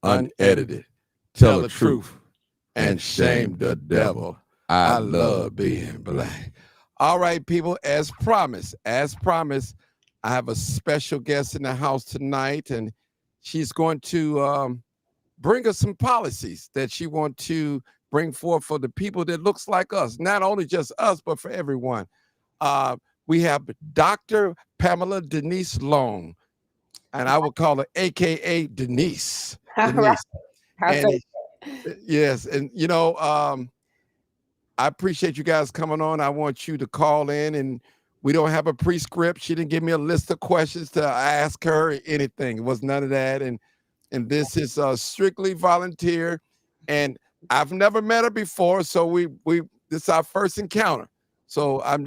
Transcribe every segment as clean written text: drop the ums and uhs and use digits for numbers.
unedited, tell the truth, and shame the devil. I love being black. All right, people, as promised, I have a special guest in the house tonight, and she's going to bring us some policies that she wants to bring forth for the people that looks like us, not only just us, but for everyone. Uh, we have Dr. Pamela Denise Long, and I would call her AKA Denise. All right. Denise. I'll And take yes, and I appreciate you guys coming on. I want you to call in, and we don't have a pre-script. She didn't give me a list of questions to ask her or anything. It was none of that. And this is strictly volunteer. And I've never met her before, so we this is our first encounter. So I'm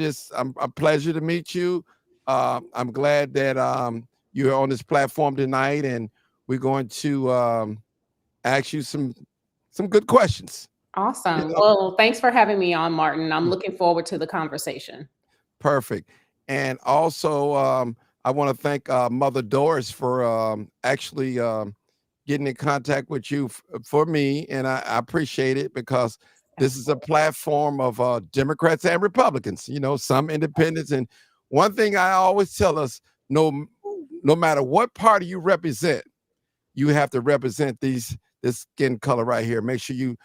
a pleasure to meet you. I'm glad that you're on this platform tonight, and we're going to ask you some good questions. You Awesome. know, Well, thanks for having me on, Martin. I'm looking forward to the conversation. perfect. And also, I want to thank Mother Doris for actually getting in contact with you for me, and I appreciate it because this is a platform of Democrats and Republicans. You know, some independents, and one thing I always tell us: no matter what party you represent, you have to represent this skin color right here. Make sure you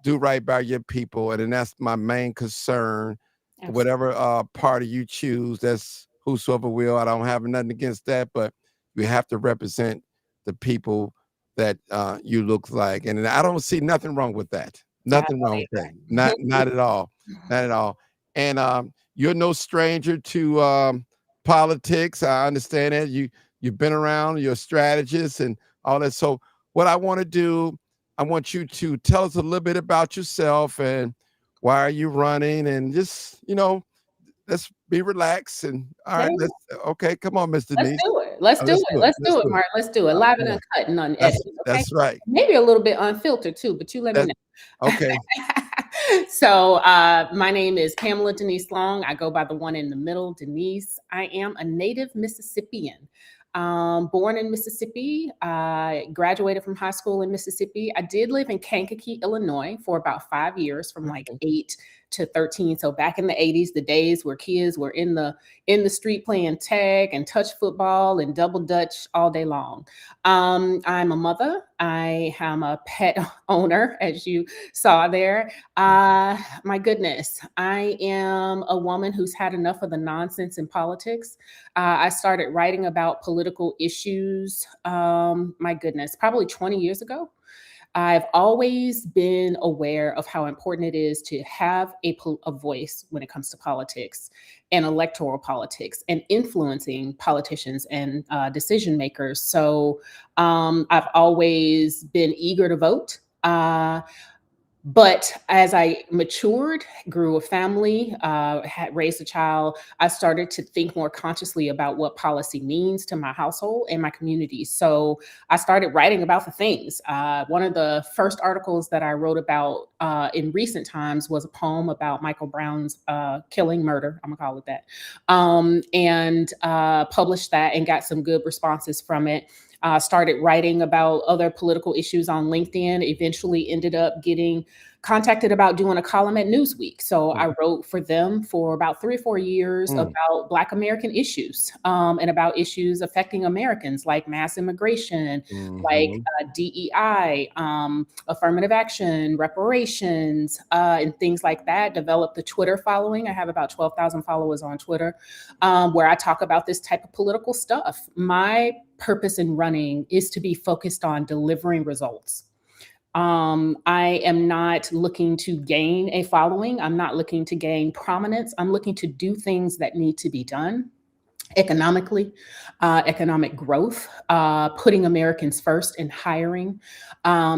do right by your people, and then that's my main concern. Absolutely. Whatever party you choose, that's whosoever will. I don't have nothing against that, but you have to represent the people that you look like, and I don't see nothing wrong with that. I Nothing wrong believe with that. Not at all. Not at all. And you're no stranger to politics. I understand that you've been around. You're a strategist and all that. So what I want to do, I want you to tell us a little bit about yourself and why are you running, and just let's be relaxed and all that. right. Let's okay. Come on, Miss Let's Denise. do it. Let's do Let's it. do it. Let's Let's do it, do it. Martin. Let's do it. Live and Yeah, uncut and that's unedited. Okay. that's right. Maybe a little bit unfiltered too, but you let me That know. okay. So, my name is Pamela Denise Long. I go by the one in the middle, Denise. I am a native Mississippian. Born in Mississippi, I graduated from high school in Mississippi. I did live in Kankakee, Illinois for about 5 years, from like Okay. 8 to 13. So back in the 80s, the days where kids were in the street playing tag and touch football and double dutch all day long. I'm a mother. I am a pet owner, as you saw there. My goodness, I am a woman who's had enough of the nonsense in politics. I started writing about political issues, my goodness, probably 20 years ago. I've always been aware of how important it is to have a voice when it comes to politics and electoral politics and influencing politicians and decision makers. So I've always been eager to vote. But as I matured, grew a family, had raised a child, I started to think more consciously about what policy means to my household and my community. So I started writing about the things. One of the first articles that I wrote about in recent times was a poem about Michael Brown's killing, murder, I'm gonna call it that, and published that and got some good responses from it. Started writing about other political issues on LinkedIn, eventually ended up getting contacted about doing a column at Newsweek. So I wrote for them for about 3 or 4 years Mm, about Black American issues, and about issues affecting Americans like mass immigration, like mhm. DEI, affirmative action, reparations, and things like that. Developed the Twitter following. I have about 12,000 followers on Twitter, where I talk about this type of political stuff. My purpose in running is to be focused on delivering results. I am not looking to gain a following. I'm not looking to gain prominence. I'm looking to do things that need to be done economically, economic growth, putting Americans first in hiring,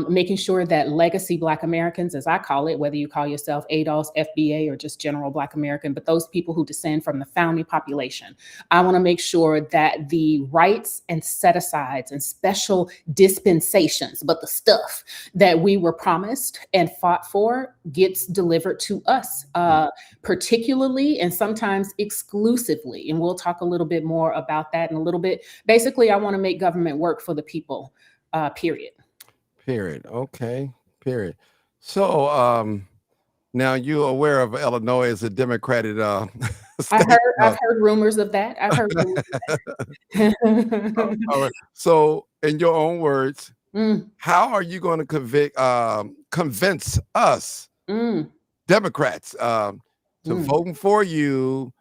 making sure that legacy Black Americans, as I call it, whether you call yourself ADOS, FBA, or just general Black American, but those people who descend from the founding population, I want to make sure that the rights and set asides and special dispensations, but the stuff that we were promised and fought for gets delivered to us, particularly and sometimes exclusively. And we'll talk a little bit more about that in a little bit. Basically, I want to make government work for the people. period. Period. Okay. Period. So, now you're aware of Illinois as a Democratic state. I've heard rumors of that. I've heard rumors of that. All right. So, in your own words, Mm, how are you going to convince us mm, Democrats to mm. voting for you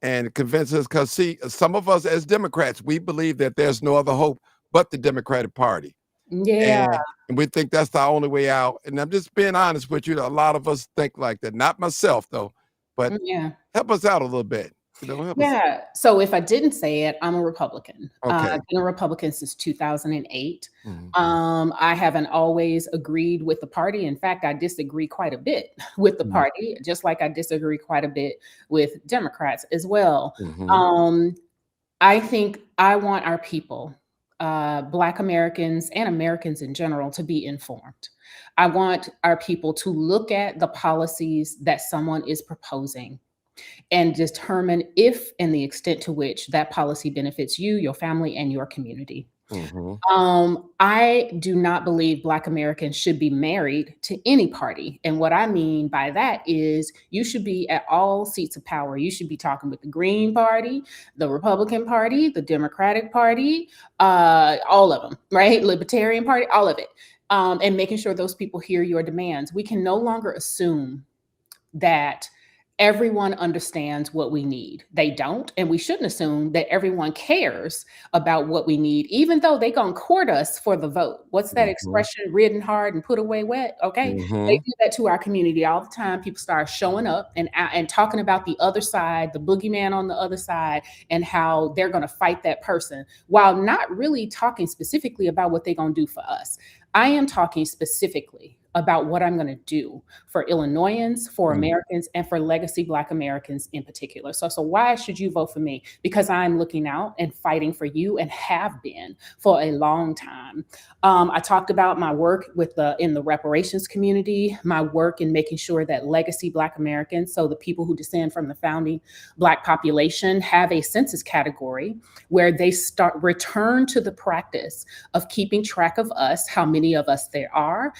and convince us? Because see, some of us as Democrats, we believe that there's no other hope but the Democratic Party, Yeah. and we think that's the only way out. And I'm just being honest with you. A lot of us think like that. Not myself though, but Yeah. help us out a little bit. Help us. Yeah. So if I didn't say it, I'm a Republican. Okay. I've been a Republican since 2008. Mhm. I haven't always agreed with the party. In fact, I disagree quite a bit with the Mhm. party, just like I disagree quite a bit with Democrats as well. Mhm. Um, I think I want our people, Black Americans and Americans in general, to be informed. I want our people to look at the policies that someone is proposing and determine if and the extent to which that policy benefits you, your family, and your community. Mhm. I do not believe Black Americans should be married to any party. And what I mean by that is you should be at all seats of power. You should be talking with the Green Party, the Republican Party, the Democratic Party, all of them, right? Libertarian Party, all of it. And making sure those people hear your demands. We can no longer assume that everyone understands what we need. They don't, and we shouldn't assume that everyone cares about what we need, even though they gonna court us for the vote. What's that Mhm. expression? Ridden hard and put away wet. Okay, they Mhm. do that to our community all the time. People start showing up and talking about the other side, the boogeyman on the other side, and how they're gonna fight that person, while not really talking specifically about what they're gonna do for us. I am talking specifically about what I'm going to do for Illinoisans, for Mhm. Americans, and for legacy Black Americans in particular. So why should you vote for me? Because I'm looking out and fighting for you and have been for a long time. I talked about my work in the reparations community, my work in making sure that legacy Black Americans, so the people who descend from the founding Black population, have a census category where they return to the practice of keeping track of us, how many of us there are,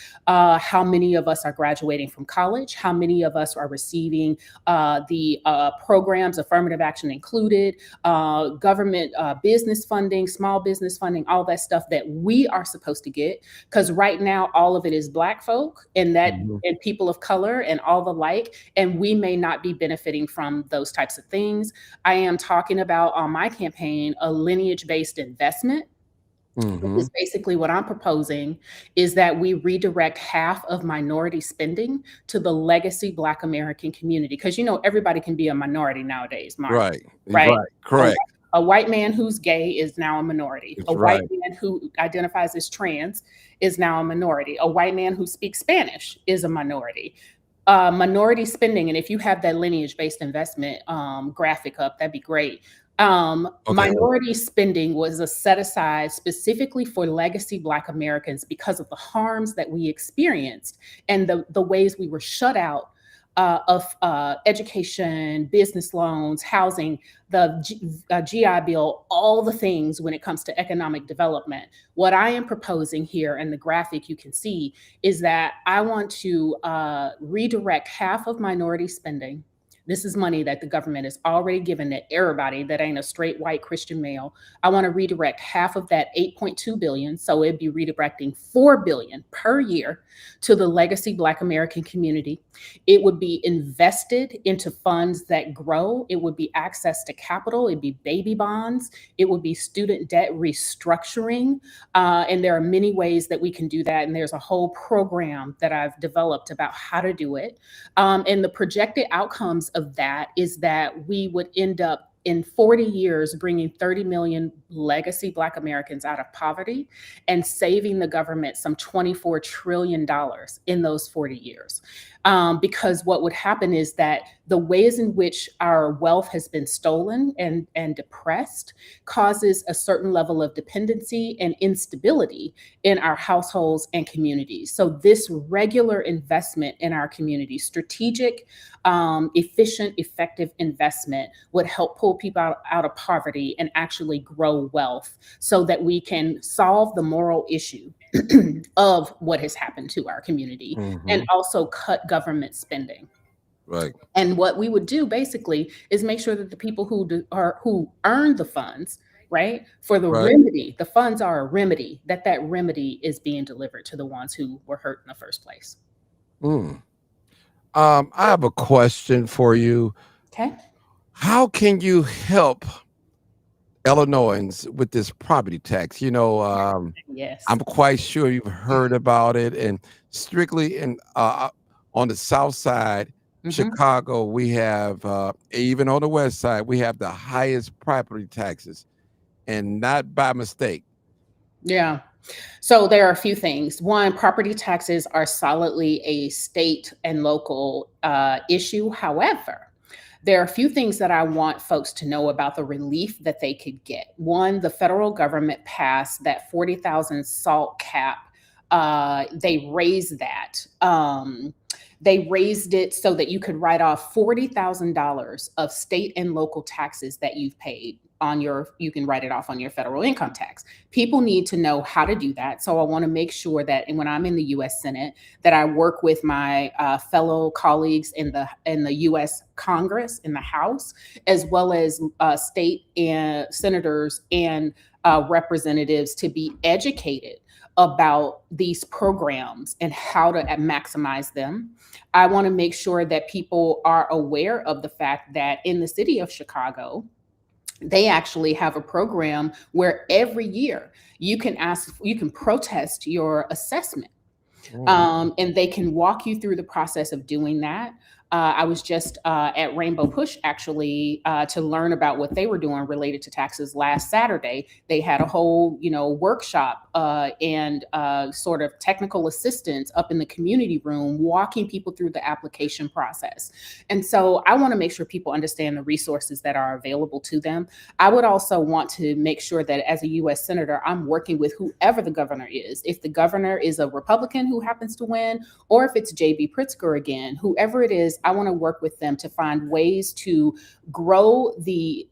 how many of us are graduating from college, how many of us are receiving the programs, affirmative action included, government business funding, small business funding, all that stuff that we are supposed to get. Because right now, all of it is Black folk Mhm. and people of color and all the like, and we may not be benefiting from those types of things. I am talking about on my campaign a lineage-based investment, which Mhm. is basically what I'm proposing, is that we redirect half of minority spending to the legacy Black American community. Because everybody can be a minority nowadays, Mark, Right. right? Right. A, Correct. a white man who's gay is now a minority. That's A white right. man who identifies as trans is now a minority. A white man who speaks Spanish is a minority. Minority spending, and if you have that lineage-based investment graphic up, that'd be great. Okay. Minority spending was a set aside specifically for legacy Black Americans because of the harms that we experienced and the ways we were shut out of education, business loans, housing, the GI Bill, all the things when it comes to economic development. What I am proposing here, and the graphic you can see, is that I want to redirect half of minority spending. This is money that the government has already given to everybody that ain't a straight white Christian male. I want to redirect half of that 8.2 billion, so it'd be redirecting 4 billion per year to the legacy Black American community. It would be invested into funds that grow. It would be access to capital. It'd be baby bonds. It would be student debt restructuring. And there are many ways that we can do that. And there's a whole program that I've developed about how to do it. And the projected outcomes of that is that we would end up in 40 years bringing 30 million legacy Black Americans out of poverty and saving the government some $24 trillion in those 40 years. Because what would happen is that the ways in which our wealth has been stolen and depressed causes a certain level of dependency and instability in our households and communities. So this regular investment in our community, strategic, efficient, effective investment, would help pull people out of poverty and actually grow wealth so that we can solve the moral issue of what has happened to our community and Hmm. also cut government spending. Right. And what we would do basically is make sure that the people who earn the funds, right, for the Right. remedy, the funds are a remedy, that remedy is being delivered to the ones who were hurt in the first place. Mm. I have a question for you. Okay. How can you help Illinoisans with this property tax? Yes. I'm quite sure you've heard about it, and strictly in on the South Side, Hmm. Chicago, we have even on the West Side, we have the highest property taxes, and not by mistake. Yeah. So there are a few things. One, property taxes are solidly a state and local issue. However, there are a few things that I want folks to know about the relief that they could get. One, the federal government passed that 40,000 SALT cap. They raised that. They raised it so that you could write off $40,000 of state and local taxes that you've paid on you can write it off on your federal income tax. People need to know how to do that. So I want to make sure that when I'm in the U.S. Senate, that I work with my fellow colleagues in the U.S. Congress, in the House, as well as state and senators and representatives to be educated about these programs and how to maximize them. I want to make sure that people are aware of the fact that in the city of Chicago, they actually have a program where every year you can protest your assessment, Mm. and they can walk you through the process of doing that. I was just at Rainbow Push actually to learn about what they were doing related to taxes last Saturday. They had a whole, workshop and sort of technical assistance up in the community room, walking people through the application process. And so I want to make sure people understand the resources that are available to them. I would also want to make sure that as a U.S. Senator, I'm working with whoever the governor is. If the governor is a Republican who happens to win, or if it's J.B. Pritzker again, whoever it is, I want to work with them to find ways to grow the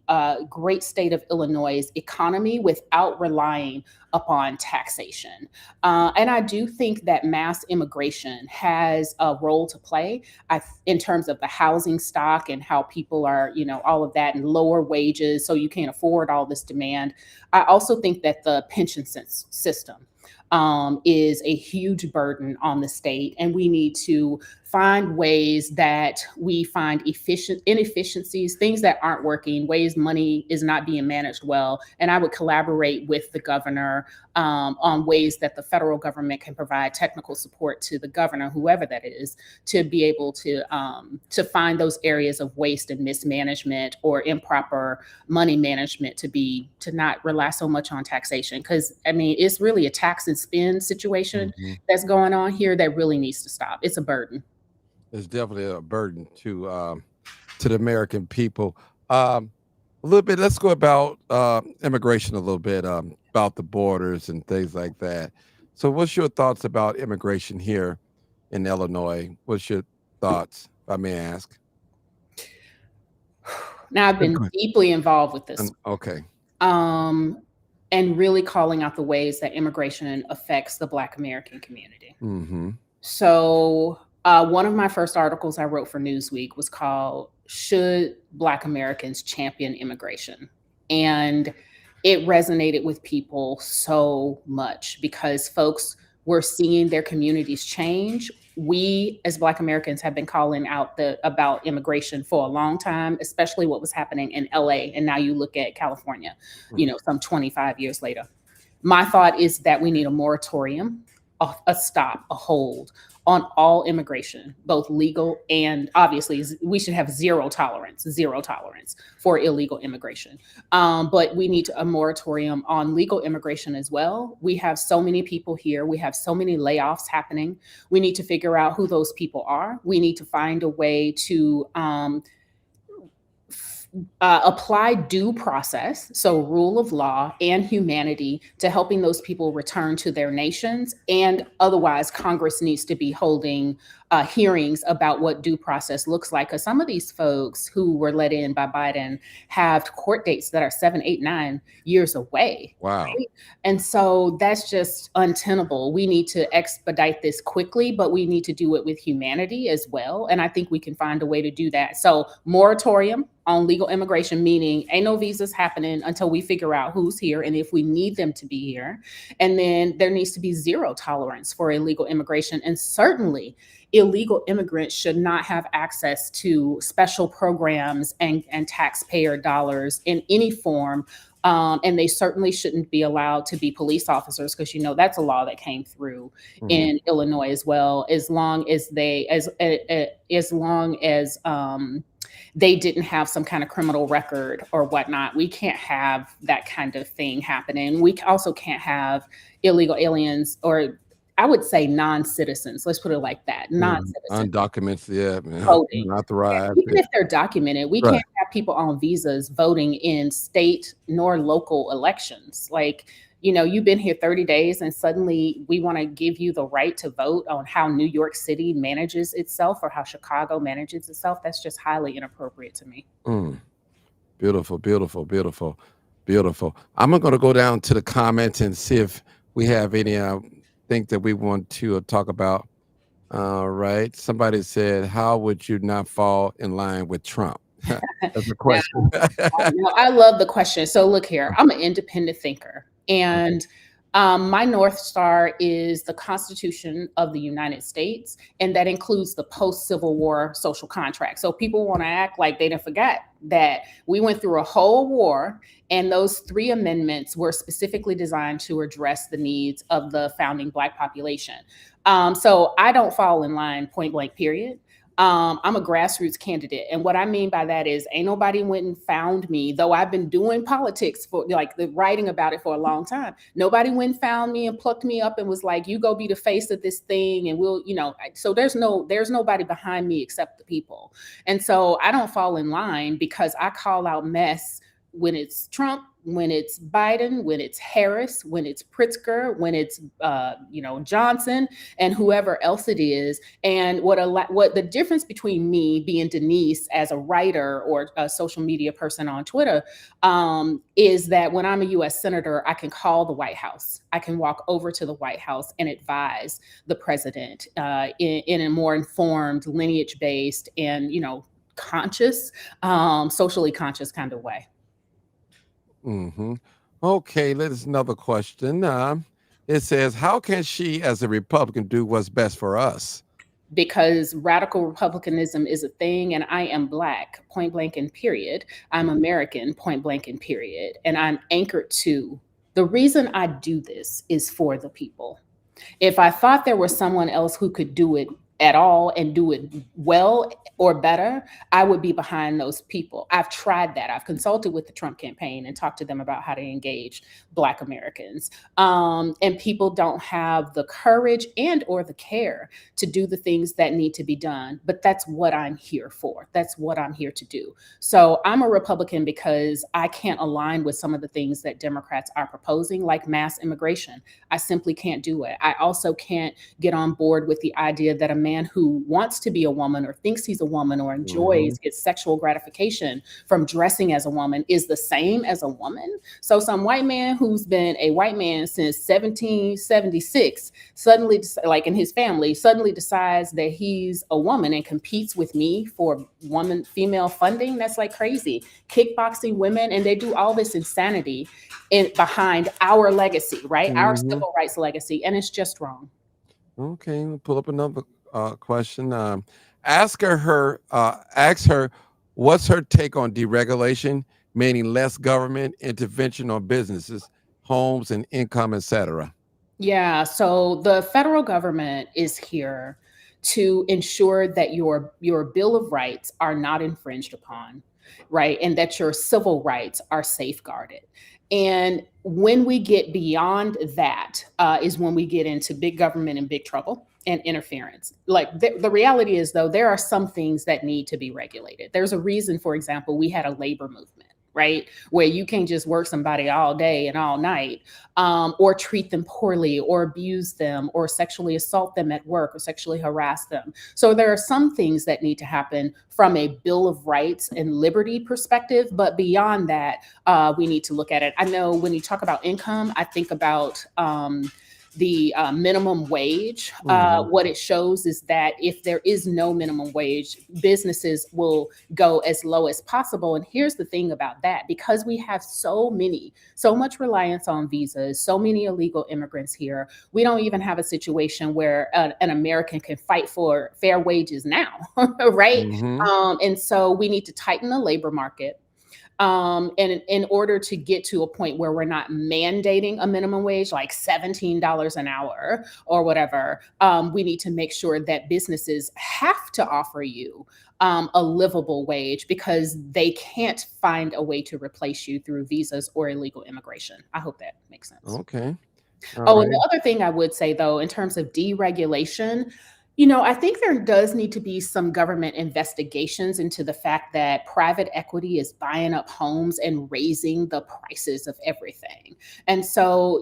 great state of Illinois' economy without relying upon taxation. And I do think that mass immigration has a role to play in terms of the housing stock and how people are, all of that, and lower wages, so you can't afford all this demand. I also think that the pension system is a huge burden on the state, and we need to find ways that we find inefficiencies, things that aren't working, ways money is not being managed well. And I would collaborate with the governor on ways that the federal government can provide technical support to the governor, whoever that is, to be able to find those areas of waste and mismanagement or improper money management, to not rely so much on taxation. Because I mean, it's really a tax and spend situation Mhm. that's going on here that really needs to stop. It's a burden. It's definitely a burden to the American people. Um, a little bit. Let's go about immigration a little bit, about the borders and things like that. So, what's your thoughts about immigration here in Illinois? What's your thoughts, if I may ask? Now, I've Go been ahead. deeply involved with this, Okay. um, and really calling out the ways that immigration affects the Black American community. Mm-hmm. So, one of my first articles I wrote for Newsweek was called "Should Black Americans Champion Immigration?" And it resonated with people so much because folks were seeing their communities change. We, as Black Americans, have been calling out about immigration for a long time, especially what was happening in LA. And now you look at California, some 25 years later. My thought is that we need a moratorium, a stop, a hold on all immigration, both legal and obviously we should have zero tolerance for illegal immigration. But we need a moratorium on legal immigration as well. We have so many people here. We have so many layoffs happening. We need to figure out who those people are. We need to find a way to apply due process, so rule of law and humanity, to helping those people return to their nations. And otherwise, Congress needs to be holding hearings about what due process looks like. Because some of these folks who were let in by Biden have court dates that are 7, 8, 9 years away. Wow. Right? And so that's just untenable. We need to expedite this quickly, but we need to do it with humanity as well. And I think we can find a way to do that. So, moratorium on legal immigration, meaning ain't no visas happening until we figure out who's here and if we need them to be here. And then there needs to be zero tolerance for illegal immigration. And certainly, illegal immigrants should not have access to special programs and taxpayer dollars in any form. And they certainly shouldn't be allowed to be police officers, because that's a law that came through in Illinois as well. As long as they didn't have some kind of criminal record or whatnot, we can't have that kind of thing happening. We also can't have illegal aliens, or I would say non-citizens. Let's put it like that. Non-citizens. Undocumented, yeah, Voting. unauthorized. Even if they're documented, we can't have people on visas voting in state nor local elections. Like, you've been here 30 days and suddenly we want to give you the right to vote on how New York City manages itself or how Chicago manages itself. That's just highly inappropriate to me. Beautiful, beautiful, beautiful, beautiful. I'm going to go down to the comments and see if we have any things that we want to talk about. All right. Somebody said, how would you not fall in line with Trump? That's a question. I love the question. So look here, I'm an independent thinker, and my North Star is the Constitution of the United States, and that includes the post-Civil War social contract. So people want to act like they didn't forget that we went through a whole war, and those 3 amendments were specifically designed to address the needs of the founding Black population. So I don't fall in line, point blank, period. I'm a grassroots candidate. And what I mean by that is ain't nobody went and found me, though I've been doing politics for writing about it for a long time. Nobody went and found me and plucked me up and was like, you go be the face of this thing. And we'll, so there's nobody behind me except the people. And so I don't fall in line because I call out mess when it's Trump, when it's Biden, when it's Harris, when it's Pritzker, when it's Johnson, and whoever else it is. And what the difference between me being Denise as a writer or a social media person on Twitter is that when I'm a U.S. senator, I can call the White House. I can walk over to the White House and advise the president in a more informed, lineage-based, and conscious, socially conscious kind of way. Okay, there's another question. It says, how can she, as a Republican, do what's best for us? Because radical republicanism is a thing, and I am Black, point blank and period. I'm American, point blank and period. And I'm anchored to the reason I do this is for the people. If I thought there was someone else who could do it at all and do it well or better, I would be behind those people. I've tried that. I've consulted with the Trump campaign and talked to them about how to engage Black Americans. And people don't have the courage and or the care to do the things that need to be done. But that's what I'm here for. That's what I'm here to do. So I'm a Republican because I can't align with some of the things that Democrats are proposing, like mass immigration. I simply can't do it. I also can't get on board with the idea that a man who wants to be a woman or thinks he's a woman or enjoys his sexual gratification from dressing as a woman is the same as a woman. So some white man who's been a white man since 1776 suddenly, like in his family, suddenly decides that he's a woman and competes with me for female funding. That's like crazy. Kickboxing women, and they do all this insanity behind our legacy, right? Our civil rights legacy, and it's just wrong. Okay, we'll pull up another question. Ask her, what's her take on deregulation, meaning less government intervention on businesses, homes, and income, etc. Yeah, so the federal government is here to ensure that your Bill of Rights are not infringed upon, right? And that your civil rights are safeguarded. And when we get beyond that, is when we get into big government and big trouble and interference. Like the reality is, though, there are some things that need to be regulated. There's a reason, for example, we had a labor movement, right? Where you can't just work somebody all day and all night, or treat them poorly, or abuse them, or sexually assault them at work, or sexually harass them. So there are some things that need to happen from a Bill of Rights and liberty perspective. But beyond that, we need to look at it. I know when you talk about income, I think about the minimum wage. What it shows is that if there is no minimum wage, businesses will go as low as possible. And here's the thing about that: because we have so much reliance on visas, so many illegal immigrants here, we don't even have a situation where an American can fight for fair wages now, right? Mm-hmm. And so we need to tighten the labor market. And in order to get to a point where we're not mandating a minimum wage like $17 an hour or whatever, we need to make sure that businesses have to offer you a livable wage, because they can't find a way to replace you through visas or illegal immigration. I hope that makes sense. Okay. All Oh, and right. the other thing I would say, though, in terms of deregulation, I think there does need to be some government investigations into the fact that private equity is buying up homes and raising the prices of everything. And so,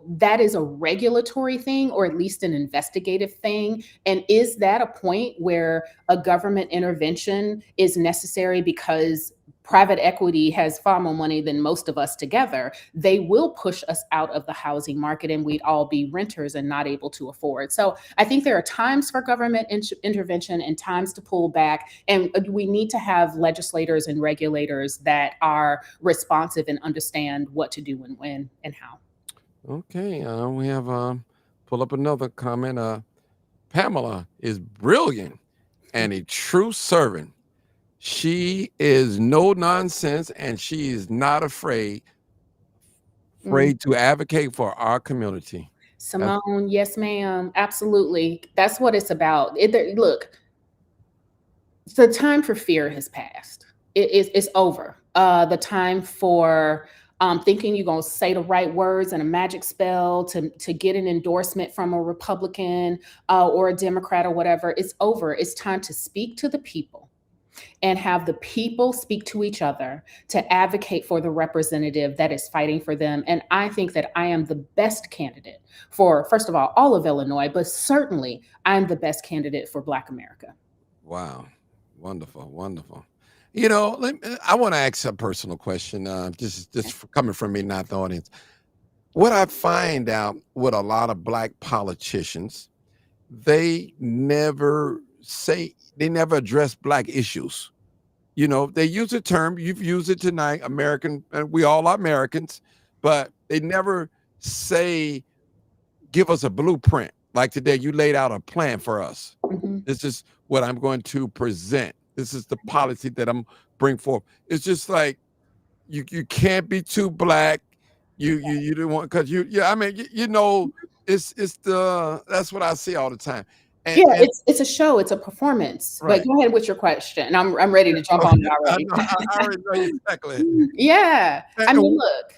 that is a regulatory thing, or at least an investigative thing. And is that a point where a government intervention is necessary because private equity has far more money than most of us together? They will push us out of the housing market, and we'd all be renters and not able to afford. So I think there are times for government intervention and times to pull back. And we need to have legislators and regulators that are responsive and understand what to do and when and how. Okay. We have pull up another comment. Pamela is brilliant and a true servant. She is no nonsense, and she is not afraid to advocate for our community. That's Simone, yes, ma'am. Absolutely. That's what it's about. Look, the time for fear has passed. It's over. The time for thinking you're going to say the right words and a magic spell to get an endorsement from a Republican or a Democrat or whatever, it's over. It's time to speak to the people and have the people speak to each other to advocate for the representative that is fighting for them. And I think that I am the best candidate for, first of all of Illinois, but certainly I'm the best candidate for Black America. wow. Wonderful. Wonderful. I want to ask a personal question. Just coming from me, not the audience. What I find out with a lot of Black politicians, they never address Black issues. They use the term, you've used it tonight, American, and we all are Americans, but they never say, give us a blueprint. Like today, you laid out a plan for us. Mhm. This is what I'm going to present. This is the policy that I'm bring forth. It's just like you can't be too Black. You don't want, because I mean it's that's what I see all the time. Yeah, And it's a show, it's a performance. But right. go ahead with your question. I'm ready to jump on it I already. know, I already know exactly. Yeah. I mean, look,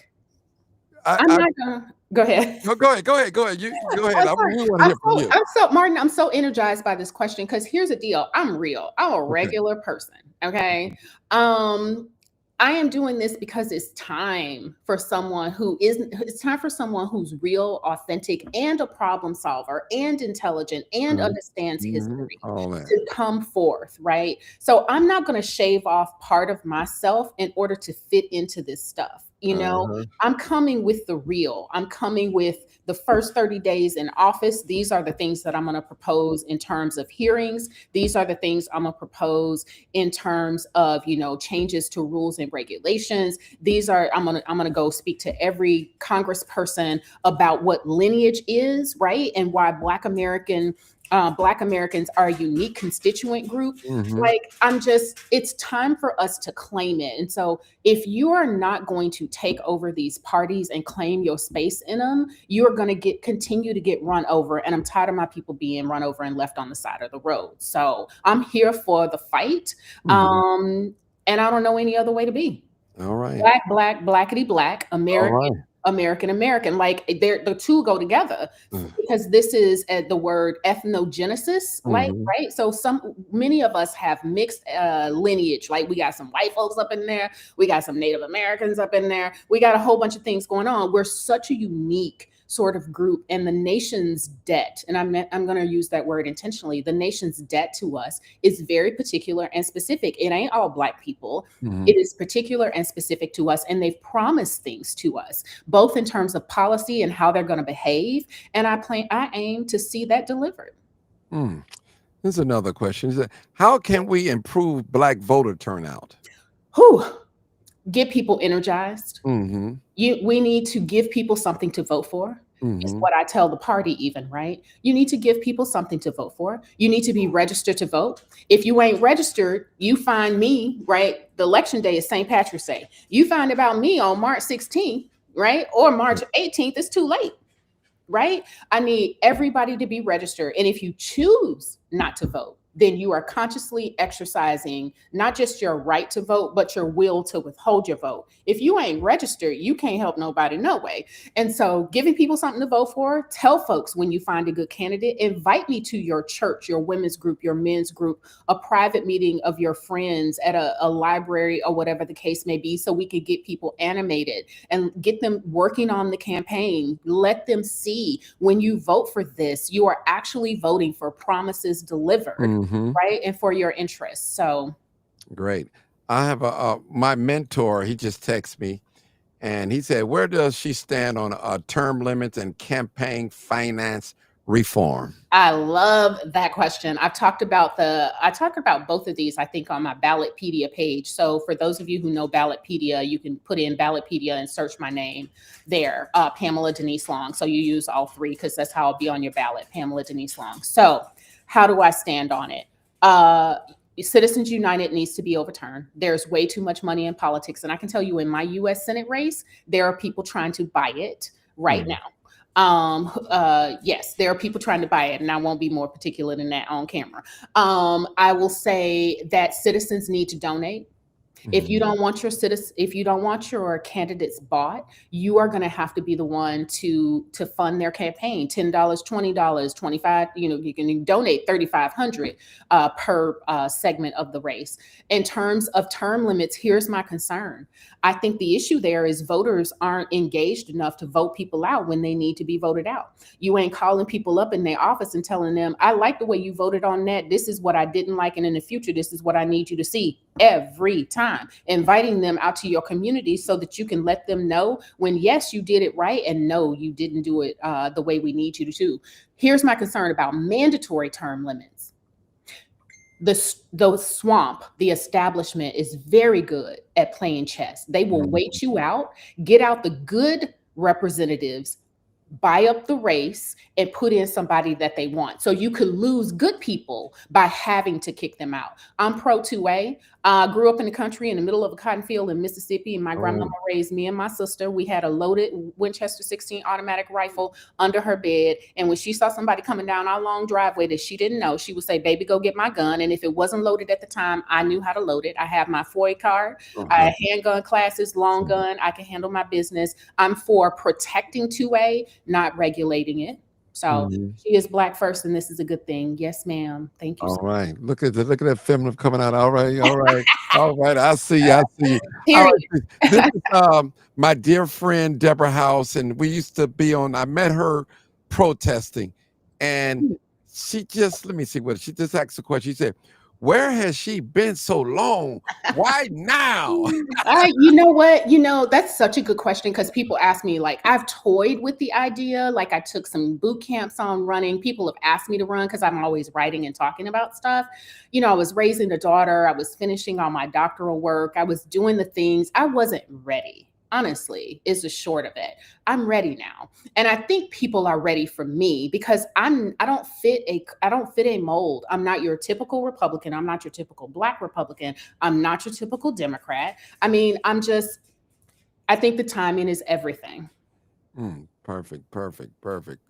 I'm I not gonna go ahead. no, go ahead. You go ahead. I'm sorry. We want to hear from you. Martin, I'm so energized by this question, because here's the deal. I'm real. I'm a Okay. regular person. Okay. I am doing this because it's time for someone who's real, authentic, and a problem solver, and intelligent, and understands history All that. to come forth, right? So I'm not going to shave off part of myself in order to fit into this stuff. I'm coming with the real. I'm coming with the first 30 days in office. These are the things that I'm going to propose in terms of hearings. These are the things I'm going to propose in terms of, changes to rules and regulations. I'm going to go speak to every congressperson about what lineage is, right? And why Black Americans are a unique constituent group. Like, it's time for us to claim it. And so if you are not going to take over these parties and claim your space in them, you're going to continue to get run over. And I'm tired of my people being run over and left on the side of the road. So I'm here for the fight. And I don't know any other way to be. All right. Blackity black, All American, right. American. Like the two go together because this is the word ethnogenesis, like Mm-hmm. right. So many of us have mixed lineage. Like we got some white folks up in there, we got some Native Americans up in there, we got a whole bunch of things going on. We're such a unique sort of group, and the nation's debt, and I'm going to use that word intentionally, the nation's debt to us is very particular and specific. It ain't all black people. Mm-hmm. It is particular and specific to us, and they've promised things to us, both in terms of policy and how they're going to behave. And I aim to see that delivered. Mm. Here's another question. How can we improve black voter turnout? Whew. Get people energized. Mm-hmm. We need to give people something to vote for. Is Mm-hmm. what I tell the party, even, right? You need to give people something to vote for. You need to be registered to vote. If you ain't registered, you find me, right? The election day is St. Patrick's Day. You find about me on March 16th, right? Or March 18th, it's too late, right? I need everybody to be registered. And if you choose not to vote, then you are consciously exercising not just your right to vote, but your will to withhold your vote. If you ain't registered, you can't help nobody, no way. And so giving people something to vote for, tell folks when you find a good candidate, invite me to your church, your women's group, your men's group, a private meeting of your friends at a library or whatever the case may be, so we can get people animated and get them working on the campaign. Let them see when you vote for this, you are actually voting for promises delivered, Mm-hmm. right? And for your interests. So Great. I have my mentor. He just texted me, and he said, "Where does she stand on term limits and campaign finance reform?" I love that question. I talked about both of these, I think, on my Ballotpedia page. So for those of you who know Ballotpedia, you can put in Ballotpedia and search my name there, Pamela Denise Long. So you use all three because that's how I'll be on your ballot, Pamela Denise Long. So how do I stand on it? Uh, Citizens United needs to be overturned. There's way too much money in politics. And I can tell you in my US Senate race, there are people trying to buy it right Mm-hmm. now. Yes, there are people trying to buy it, and I won't be more particular than that on camera. I will say that citizens need to donate. If you don't want your if you don't want your candidates bought, you are going to have to be the one to fund their campaign. $10, $20, 25. You know, you can donate 3,500 per segment of the race. In terms of term limits, here's my concern. I think the issue there is voters aren't engaged enough to vote people out when they need to be voted out. You ain't calling people up in their office and telling them, I like the way you voted on that. This is what I didn't like. And in the future, this is what I need you to see every time. Inviting them out to your community so that you can let them know when, yes, you did it right, and no, you didn't do it the way we need you to. Here's my concern about mandatory term limits. The swamp, the establishment is very good at playing chess. They will wait you out, get out the good representatives, buy up the race, and put in somebody that they want. So you could lose good people by having to kick them out. I'm pro 2A. Grew up in the country in the middle of a cotton field in Mississippi, and my grandmama raised me and my sister. We had a loaded Winchester 16 automatic rifle under her bed. And when she saw somebody coming down our long driveway that she didn't know, she would say, baby, go get my gun. And if it wasn't loaded at the time, I knew how to load it. I have my FOI card. I had handgun classes, long gun. I can handle my business. I'm for protecting 2A, not regulating it. So she is Black first, and this is a good thing. Yes, ma'am. Thank you. All right. Look at that feminine coming out. All right. All right. All right. I see you. I see you. All Period. right. This is my dear friend Deborah House, and we used to be on. I met her protesting, and she just let me see what she just asked a question. She said, "Where has she been so long? Why now?" You know what? You know, that's such a good question because people ask me, like, I've toyed with the idea. Like, I took some boot camps on running. People have asked me to run because I'm always writing and talking about stuff. You know, I was raising a daughter. I was finishing all my doctoral work. I was doing the things. I wasn't ready. Honestly, is the short of it. I'm ready now. And I think people are ready for me because I don't fit a mold. I'm not your typical Republican. I'm not your typical Black Republican. I'm not your typical Democrat. I mean, I think the timing is everything. Perfect. Perfect. Perfect.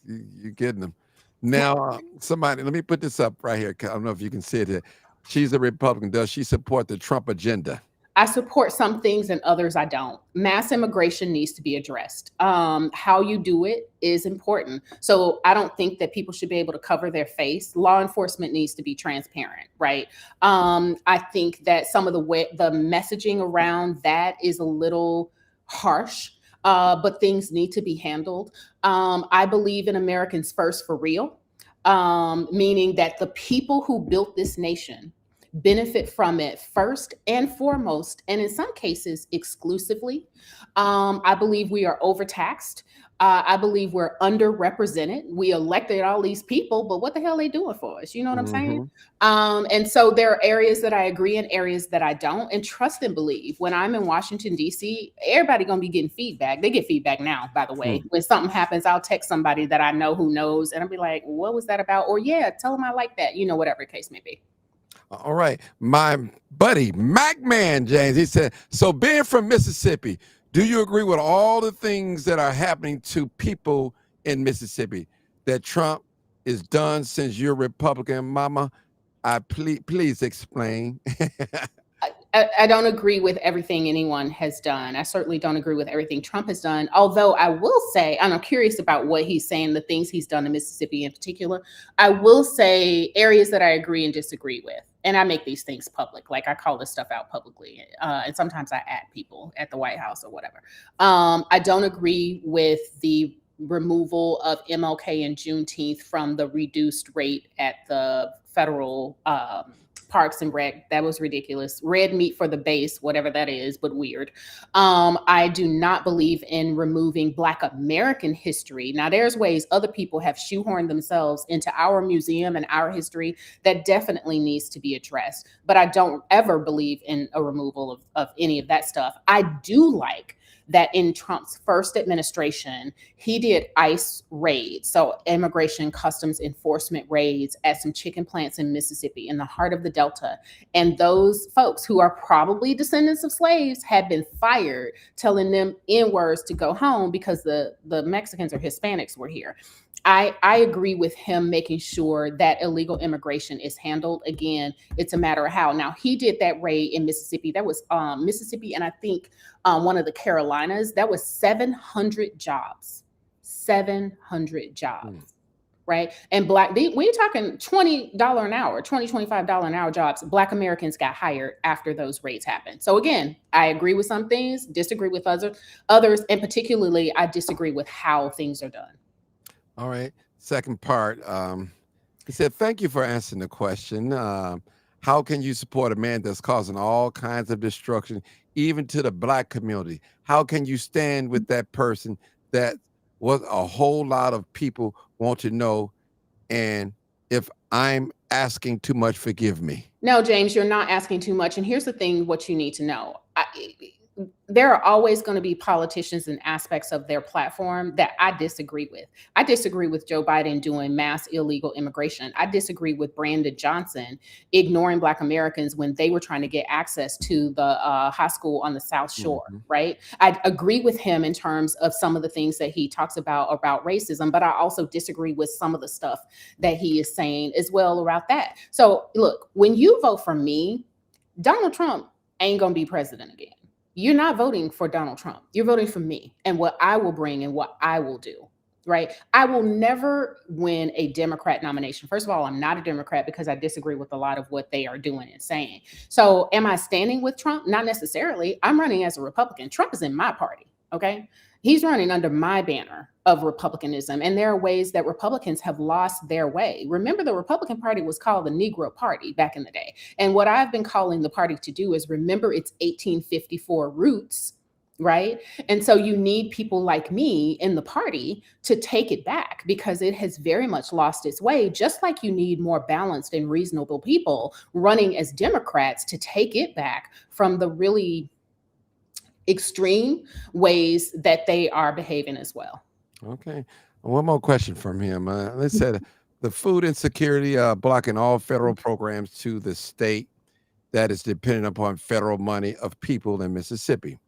You're getting them. Now, somebody, let me put this up right here. I don't know if you can see it here. She's a Republican. Does she support the Trump agenda? I support some things and others I don't. Mass immigration needs to be addressed. How you do it is important. So I don't think that people should be able to cover their face. Law enforcement needs to be transparent, right? I think that some of the messaging around that is a little harsh, but things need to be handled. I believe in Americans first for real, meaning that the people who built this nation benefit from it first and foremost, and in some cases exclusively. I believe we are overtaxed. I believe we're underrepresented. We elected all these people, but what the hell are they doing for us? You know what I'm saying? Mm-hmm. And so there are areas that I agree and areas that I don't. And trust and believe, when I'm in Washington, D.C., everybody gonna be getting feedback. They get feedback now, by the way. When something happens, I'll text somebody that I know who knows, and I'll be like, what was that about? Or yeah, tell them I like that, whatever the case may be. All right. My buddy, Mac Man James, he said, so being from Mississippi, do you agree with all the things that are happening to people in Mississippi that Trump is done since you're Republican, Mama? Please explain. I don't agree with everything anyone has done. I certainly don't agree with everything Trump has done. Although I will say, and I'm curious about what he's saying, the things he's done in Mississippi in particular. I will say areas that I agree and disagree with. And I make these things public. Like I call this stuff out publicly. And sometimes I add people at the White House or whatever. I don't agree with the removal of MLK and Juneteenth from the reduced rate at the federal Parks and Rec. That was ridiculous. Red meat for the base, whatever that is, but weird. I do not believe in removing Black American history. Now, there's ways other people have shoehorned themselves into our museum and our history that definitely needs to be addressed. But I don't ever believe in a removal of any of that stuff. I do like that in Trump's first administration, he did ICE raids, so immigration customs enforcement raids at some chicken plants in Mississippi in the heart of the Delta. And those folks who are probably descendants of slaves had been fired, telling them N-words to go home because the Mexicans or Hispanics were here. I agree with him making sure that illegal immigration is handled. Again, it's a matter of how. Now, he did that raid in Mississippi. That was Mississippi, and I think one of the Carolinas. That was 700 jobs. 700 jobs. Right? And we're talking $20 an hour, $20, $25 an hour jobs. Black Americans got hired after those raids happened. So again, I agree with some things, disagree with others, and particularly I disagree with how things are done. All right. Second part. He said, thank you for answering the question. How can you support a man that's causing all kinds of destruction, even to the Black community? How can you stand with that person that what a whole lot of people want to know? And if I'm asking too much, forgive me. No, James, you're not asking too much. And here's the thing, what you need to know. There are always going to be politicians and aspects of their platform that I disagree with. I disagree with Joe Biden doing mass illegal immigration. I disagree with Brandon Johnson ignoring Black Americans when they were trying to get access to the high school on the South Shore, right? I agree with him in terms of some of the things that he talks about racism, but I also disagree with some of the stuff that he is saying as well about that. So look, when you vote for me, Donald Trump ain't going to be president again. You're not voting for Donald Trump. You're voting for me and what I will bring and what I will do, right? I will never win a Democrat nomination. First of all, I'm not a Democrat because I disagree with a lot of what they are doing and saying. So am I standing with Trump? Not necessarily. I'm running as a Republican. Trump is in my party, okay? He's running under my banner of Republicanism. And there are ways that Republicans have lost their way. Remember, the Republican Party was called the Negro Party back in the day. And what I've been calling the party to do is remember its 1854 roots, right? And so you need people like me in the party to take it back because it has very much lost its way, just like you need more balanced and reasonable people running as Democrats to take it back from the really extreme ways that they are behaving as well. Okay. One more question from him. They said the food insecurity blocking all federal programs to the state that is dependent upon federal money of people in Mississippi.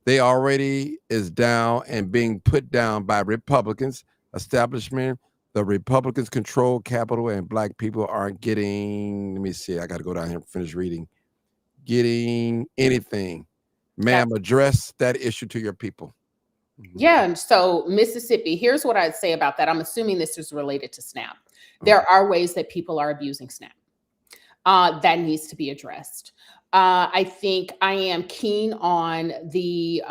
They already is down and being put down by Republicans, establishment. The Republicans control capital and Black people aren't getting, let me see, I got to go down here and finish reading. getting anything. Ma'am, address that issue to your people. Yeah, and so Mississippi, here's what I'd say about that. I'm assuming this is related to SNAP. There are ways that people are abusing SNAP. That needs to be addressed. I think I am keen on the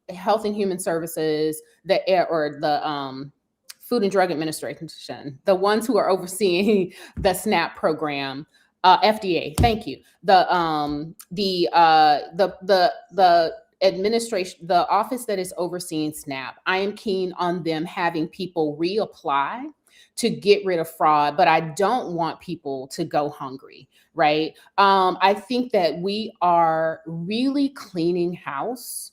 Health and Human Services, the Food and Drug Administration, the ones who are overseeing the SNAP program. FDA, thank you. The administration, the office that is overseeing SNAP. I am keen on them having people reapply to get rid of fraud, but I don't want people to go hungry, right? I think that we are really cleaning house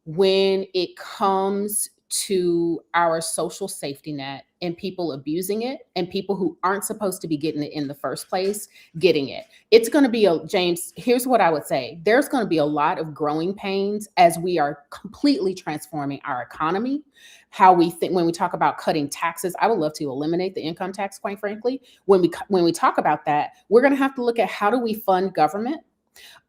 when it comes to our social safety net and people abusing it and people who aren't supposed to be getting it in the first place getting it. It's going to be James, here's what I would say. There's going to be a lot of growing pains as we are completely transforming our economy. How we think when we talk about cutting taxes, I would love to eliminate the income tax, quite frankly. When we talk about that, we're going to have to look at how do we fund government.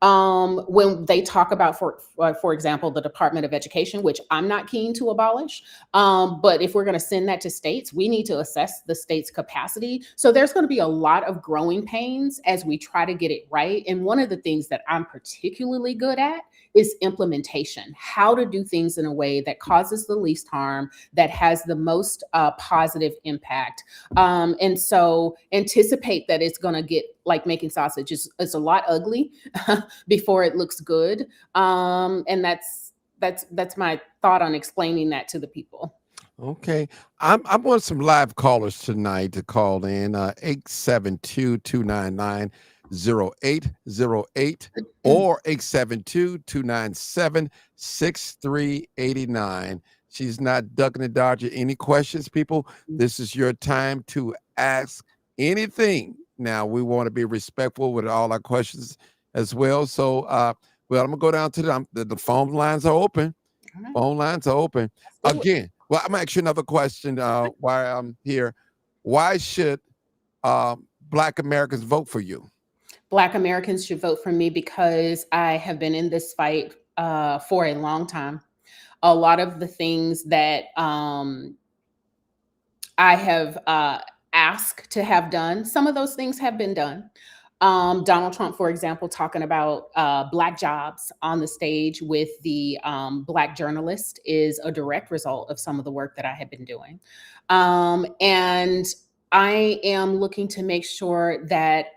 When they talk about, for example, the Department of Education, which I'm not keen to abolish, but if we're going to send that to states, we need to assess the state's capacity. So there's going to be a lot of growing pains as we try to get it right. And one of the things that I'm particularly good at is implementation, how to do things in a way that causes the least harm, that has the most positive impact. And so anticipate that it's going to get like making sausage. It's a lot ugly before it looks good. And that's my thought on explaining that to the people. Okay. I want some live callers tonight to call in 872-299-0808 or 872-297-6389. She's not ducking and dodging any questions, people. This is your time to ask anything. Now, we want to be respectful with all our questions as well. So, I'm going to go down to the phone lines are open. Phone lines are open. Again, well, I'm going to ask you another question while I'm here. Why should Black Americans vote for you? Black Americans should vote for me because I have been in this fight for a long time. A lot of the things that I have asked to have done, some of those things have been done. Donald Trump, for example, talking about Black jobs on the stage with the Black journalist is a direct result of some of the work that I have been doing. And I am looking to make sure that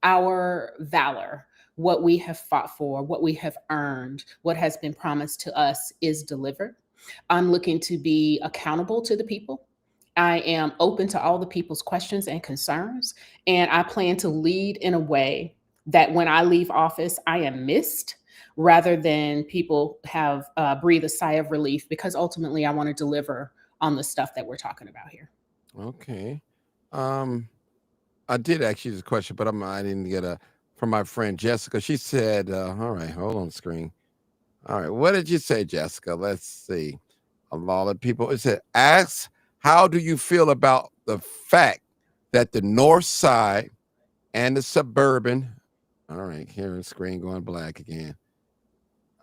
our valor, what we have fought for, what we have earned, what has been promised to us is delivered. I'm looking to be accountable to the people. I am open to all the people's questions and concerns, and I plan to lead in a way that when I leave office, I am missed rather than people have breathe a sigh of relief, because ultimately I want to deliver on the stuff that we're talking about here. Okay. I did ask you this question, but I didn't get from my friend Jessica. She said, all right, hold on screen. All right. What did you say, Jessica? Let's see. A lot of people, it said, ask, how do you feel about the fact that the North Side and the suburban, all right, here the screen going black again.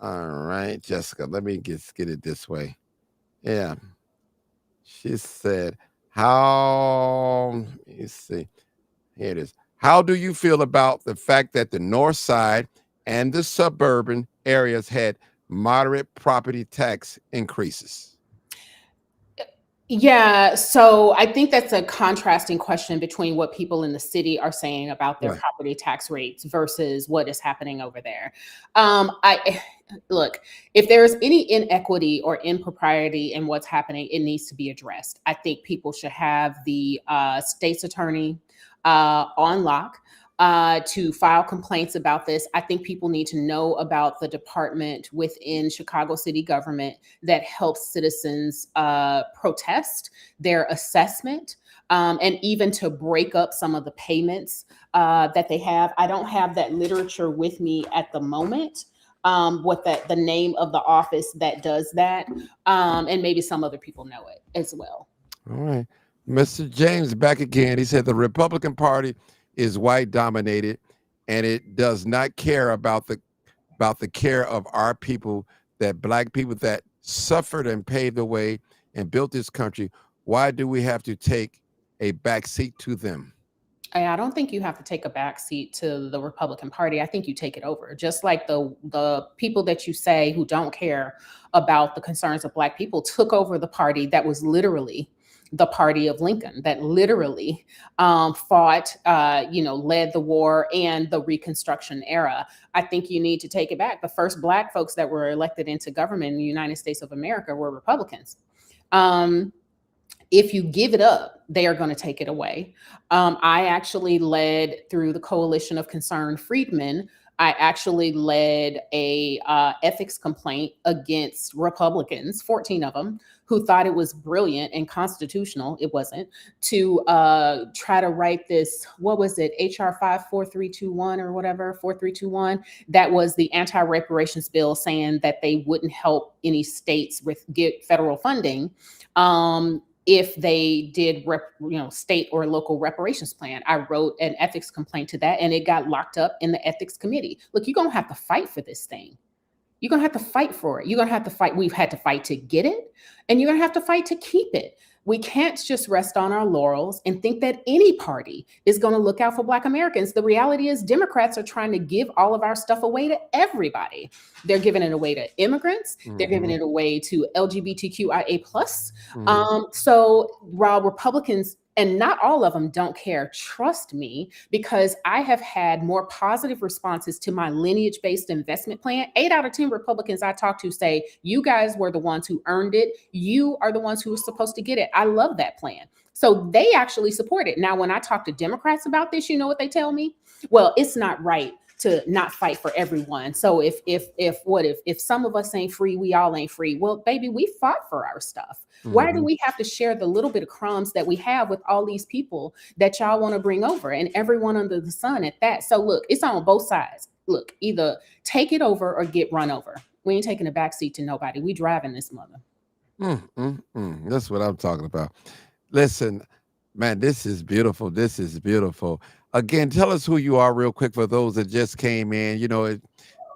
All right, Jessica, let me get it this way. Yeah. She said, how, let me see. Here it is. How do you feel about the fact that the North Side and the suburban areas had moderate property tax increases? Yeah, so I think that's a contrasting question between what people in the city are saying about their Right. property tax rates versus what is happening over there. I look, if there is any inequity or impropriety in what's happening, it needs to be addressed. I think people should have the state's attorney on lock to file complaints about this. I think people need to know about the department within Chicago city government that helps citizens protest their assessment and even to break up some of the payments that they have. I don't have that literature with me at the moment. What the name of the office that does that, and maybe some other people know it as well. All right. Mr. James back again. He said the Republican Party is white dominated and it does not care about the care of our people, that black people that suffered and paved the way and built this country. Why do we have to take a back seat to them? I don't think you have to take a back seat to the Republican Party. I think you take it over. Just like the people that you say who don't care about the concerns of Black people took over the party that was literally the party of Lincoln, that literally fought, led the war and the Reconstruction era. I think you need to take it back. The first Black folks that were elected into government in the United States of America were Republicans. If you give it up, they are going to take it away. I actually led through the Coalition of Concerned Freedmen. I actually led a ethics complaint against Republicans, 14 of them, who thought it was brilliant and constitutional. It wasn't, to try to write this, what was it, HR 54321 or whatever, 4321. That was the anti-reparations bill, saying that they wouldn't help any states get federal funding if they did state or local reparations plan. I wrote an ethics complaint to that, and it got locked up in the ethics committee. Look, you're gonna have to fight for this thing. You're gonna have to fight for it. You're gonna have to fight. We've had to fight to get it, and you're gonna have to fight to keep it. We can't just rest on our laurels and think that any party is going to look out for Black Americans. The reality is Democrats are trying to give all of our stuff away to everybody. They're giving it away to immigrants. They're giving it away to LGBTQIA+. So while Republicans, and not all of them, don't care, trust me, because I have had more positive responses to my lineage-based investment plan. 8 out of 10 Republicans I talk to say, you guys were the ones who earned it. You are the ones who were supposed to get it. I love that plan. So they actually support it. Now, when I talk to Democrats about this, you know what they tell me? Well, it's not right to not fight for everyone. So if some of us ain't free, we all ain't free. Well, baby, we fought for our stuff. Why do we have to share the little bit of crumbs that we have with all these people that y'all want to bring over, and everyone under the sun at that? So look, it's on both sides. Look, either take it over or get run over. We ain't taking a backseat to nobody. We driving this mother. That's what I'm talking about. Listen, man, this is beautiful. This is beautiful. Again, tell us who you are real quick for those that just came in. You know,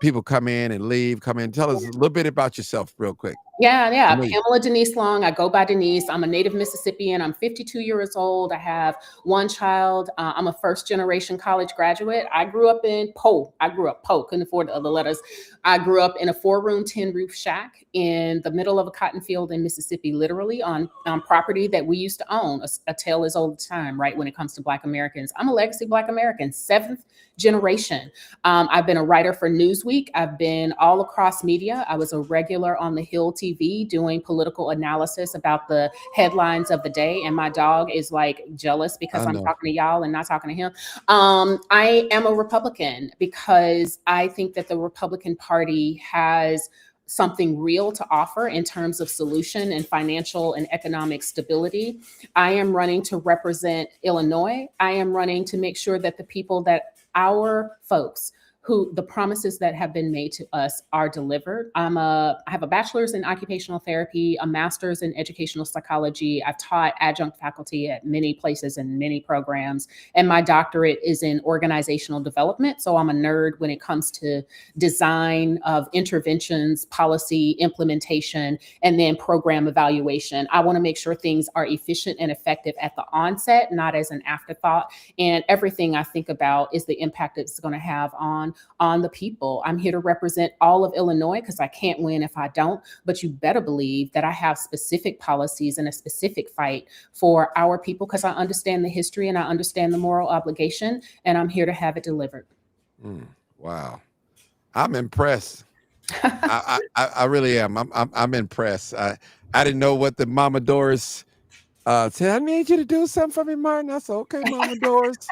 people come in and leave, come in. Tell us a little bit about yourself real quick. Yeah. Pamela Denise Long. I go by Denise. I'm a native Mississippian. I'm 52 years old. I have one child. I'm a first generation college graduate. I grew up in Poe. Couldn't afford the other letters. I grew up in a 4-room, 10-roof shack in the middle of a cotton field in Mississippi, literally on property that we used to own. A tale as old as time, right? When it comes to Black Americans, I'm a legacy Black American, 7th generation. I've been a writer for Newsweek. I've been all across media. I was a regular on the Hill TV doing political analysis about the headlines of the day. And my dog is like jealous because I'm talking to y'all and not talking to him. I am a Republican because I think that the Republican Party has something real to offer in terms of solution and financial and economic stability. I am running to represent Illinois. I am running to make sure that the people that our folks who the promises that have been made to us are delivered. I have a bachelor's in occupational therapy, a master's in educational psychology. I've taught adjunct faculty at many places and many programs, and my doctorate is in organizational development. So I'm a nerd when it comes to design of interventions, policy implementation, and then program evaluation. I want to make sure things are efficient and effective at the onset, not as an afterthought. And everything I think about is the impact it's going to have on the people. I'm here to represent all of Illinois because I can't win if I don't, but you better believe that I have specific policies and a specific fight for our people because I understand the history and I understand the moral obligation, and I'm here to have it delivered. Wow. I'm impressed. I really am. I'm impressed. I didn't know what the Mama Doris said. I need you to do something for me, Martin. I said, okay, Mama Doris.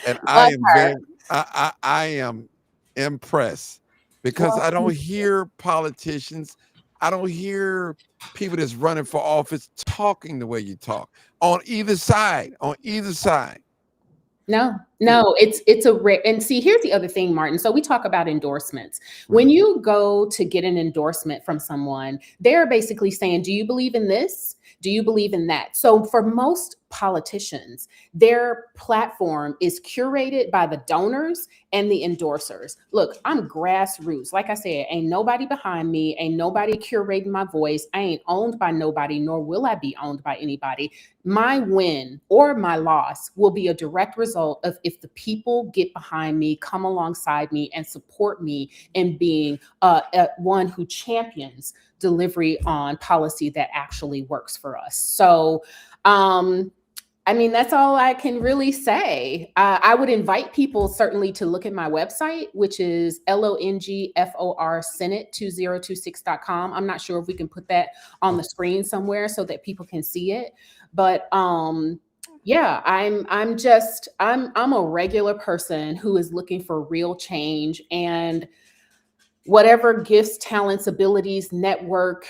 And I am impressed because I don't hear politicians, I don't hear people that's running for office talking the way you talk on either side. No, No, it's a rare. And see, here's the other thing, Martin. So we talk about endorsements. When Right. you go to get an endorsement from someone, they're basically saying, do you believe in this? Do you believe in that? So for most politicians, their platform is curated by the donors and the endorsers. Look, I'm grassroots. Like I said, ain't nobody behind me, ain't nobody curating my voice. I ain't owned by nobody, nor will I be owned by anybody. My win or my loss will be a direct result of if the people get behind me, come alongside me, and support me in being one who champions delivery on policy that actually works for us. So, I mean, that's all I can really say. I would invite people certainly to look at my website, which is LONGFOR Senate 2026.com. I'm not sure if we can put that on the screen somewhere so that people can see it. But yeah, I'm a regular person who is looking for real change, and whatever gifts, talents, abilities, network,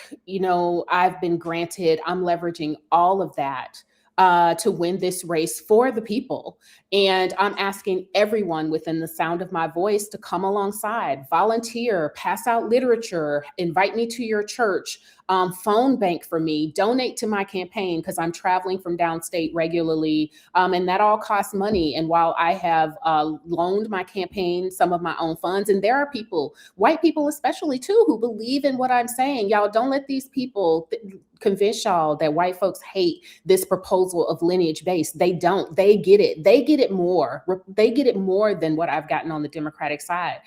I've been granted, I'm leveraging all of that to win this race for the people. And I'm asking everyone within the sound of my voice to come alongside, volunteer, pass out literature, invite me to your church, phone bank for me, donate to my campaign because I'm traveling from downstate regularly. And that all costs money. And while I have loaned my campaign some of my own funds, and there are people, white people especially too, who believe in what I'm saying. Y'all don't let these people convince y'all that white folks hate this proposal of lineage based. They don't. They get it. They get it more. They get it more than what I've gotten on the Democratic side.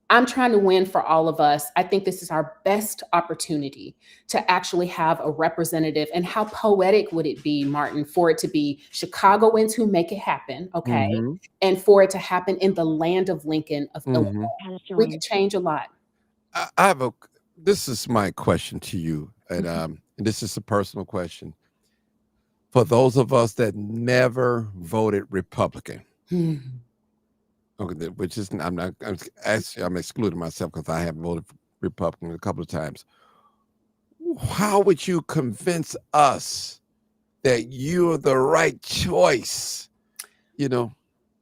I'm trying to win for all of us. I think this is our best opportunity to actually have a representative. And how poetic would it be, Martin, for it to be Chicagoans who make it happen, okay? Mm-hmm. And for it to happen in the land of Lincoln, of Mm-hmm. Illinois. We could change a lot. I have a. This is my question to you, and Mhm. and this is a personal question for those of us that never voted Republican. Hmm. Okay, which is I'm not. I'm excluding myself because I have voted Republican a couple of times. How would you convince us that you're the right choice? You know.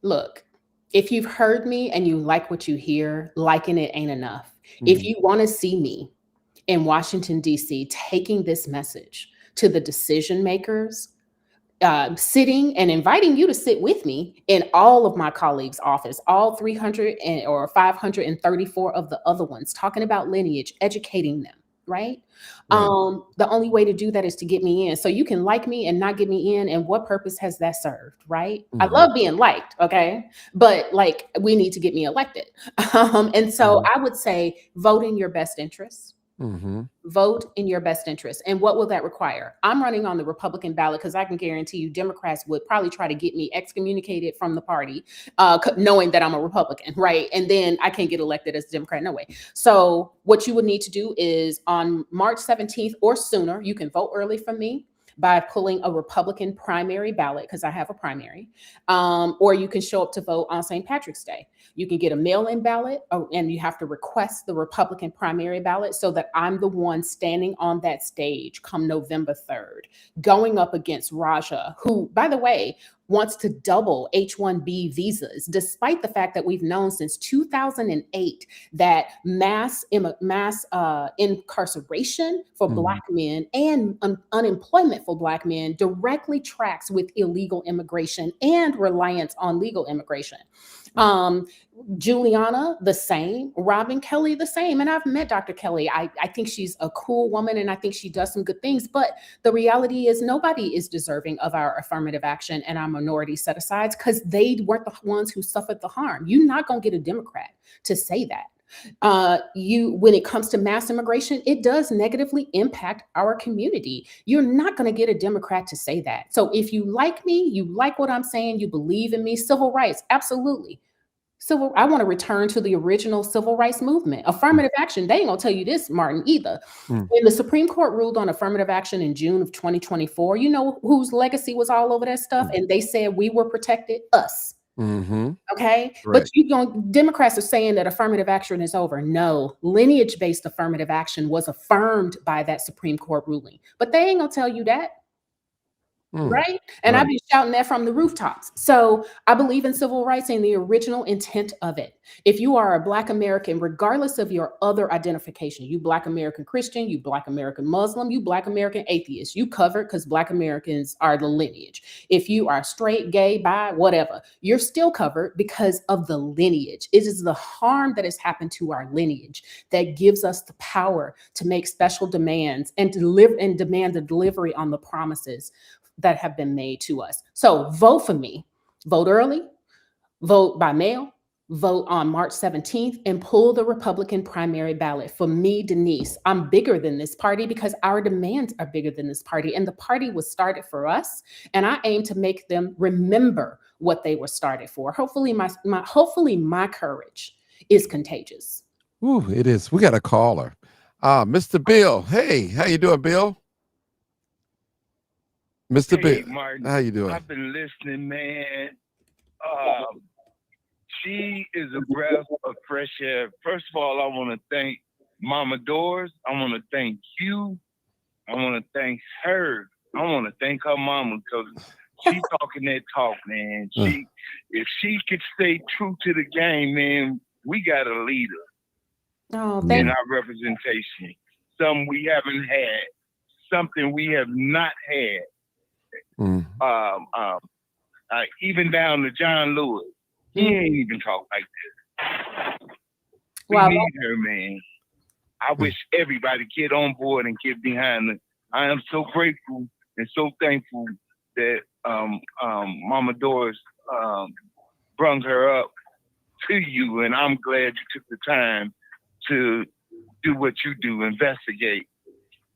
Look, if you've heard me and you like what you hear, liking it ain't enough. If Mhm. you want to see me in Washington, D.C., taking this message to the decision makers, sitting and inviting you to sit with me in all of my colleagues' office, all 300 or 534 of the other ones, talking about lineage, educating them, right? Right. The only way to do that is to get me in. So you can like me and not get me in, and what purpose has that served, right? I Mhm. love being liked, okay? But like, we need to get me elected. And so Mhm. I would say vote in your best interests. Mhm. Vote in your best interest. And what will that require? I'm running on the Republican ballot because I can guarantee you Democrats would probably try to get me excommunicated from the party, knowing that I'm a Republican, right? And then I can't get elected as a Democrat, no way. So what you would need to do is on March 17th or sooner, you can vote early from me by pulling a Republican primary ballot, because I have a primary, or you can show up to vote on St. Patrick's Day. You can get a mail-in ballot, and you have to request the Republican primary ballot so that I'm the one standing on that stage come November 3rd, going up against Raja, who, by the way, wants to double H-1B visas, despite the fact that we've known since 2008 that mass incarceration for Mhm. Black men and unemployment for Black men directly tracks with illegal immigration and reliance on legal immigration. Um, Juliana, the same. Robin Kelly, the same. And I've met Dr. Kelly. I think she's a cool woman and I think she does some good things. But the reality is, nobody is deserving of our affirmative action and our minority set asides because they weren't the ones who suffered the harm. You're not going to get a Democrat to say that. When it comes to mass immigration, it does negatively impact our community. You're not going to get a Democrat to say that. So if you like me, you like what I'm saying, you believe in me, civil rights, absolutely. I want to return to the original civil rights movement. Affirmative action, they ain't gonna tell you this, Martin, either. Mhm. When the Supreme Court ruled on affirmative action in June of 2024, you know whose legacy was all over that stuff? And they said we were protected? Us. Mhm. Okay. But Right. Democrats are saying that affirmative action is over. No, lineage-based affirmative action was affirmed by that Supreme Court ruling. But they ain't gonna tell you that. Right? And Right. I've been shouting that from the rooftops. So I believe in civil rights and the original intent of it. If you are a Black American, regardless of your other identification, you Black American Christian, you Black American Muslim, you Black American atheist, you covered because Black Americans are the lineage. If you are straight, gay, bi, whatever, you're still covered because of the lineage. It is the harm that has happened to our lineage that gives us the power to make special demands and to live and demand the delivery on the promises that have been made to us. So vote for me. Vote early, vote by mail, vote on March 17th, and pull the Republican primary ballot. For me, Denise, I'm bigger than this party because our demands are bigger than this party. And the party was started for us. And I aim to make them remember what they were started for. Hopefully, my courage is contagious. Ooh, it is. We got a caller. Mr. Bill. Hey, how you doing, Bill? Mr. Hey, Bill, Martin, how you doing? I've been listening, man. She is a breath of fresh air. First of all, I want to thank Mama Doors. I want to thank you. I want to thank her. I want to thank her mama because she's talking that talk, man. If she could stay true to the game, man, we got a leader in our representation. Something we haven't had, something we have not had. Even down to John Lewis. He ain't even talk like this. We need her, man. I wish everybody get on board and get behind it. I am so grateful and so thankful that Mama Doris brung her up to you, and I'm glad you took the time to do what you do, investigate.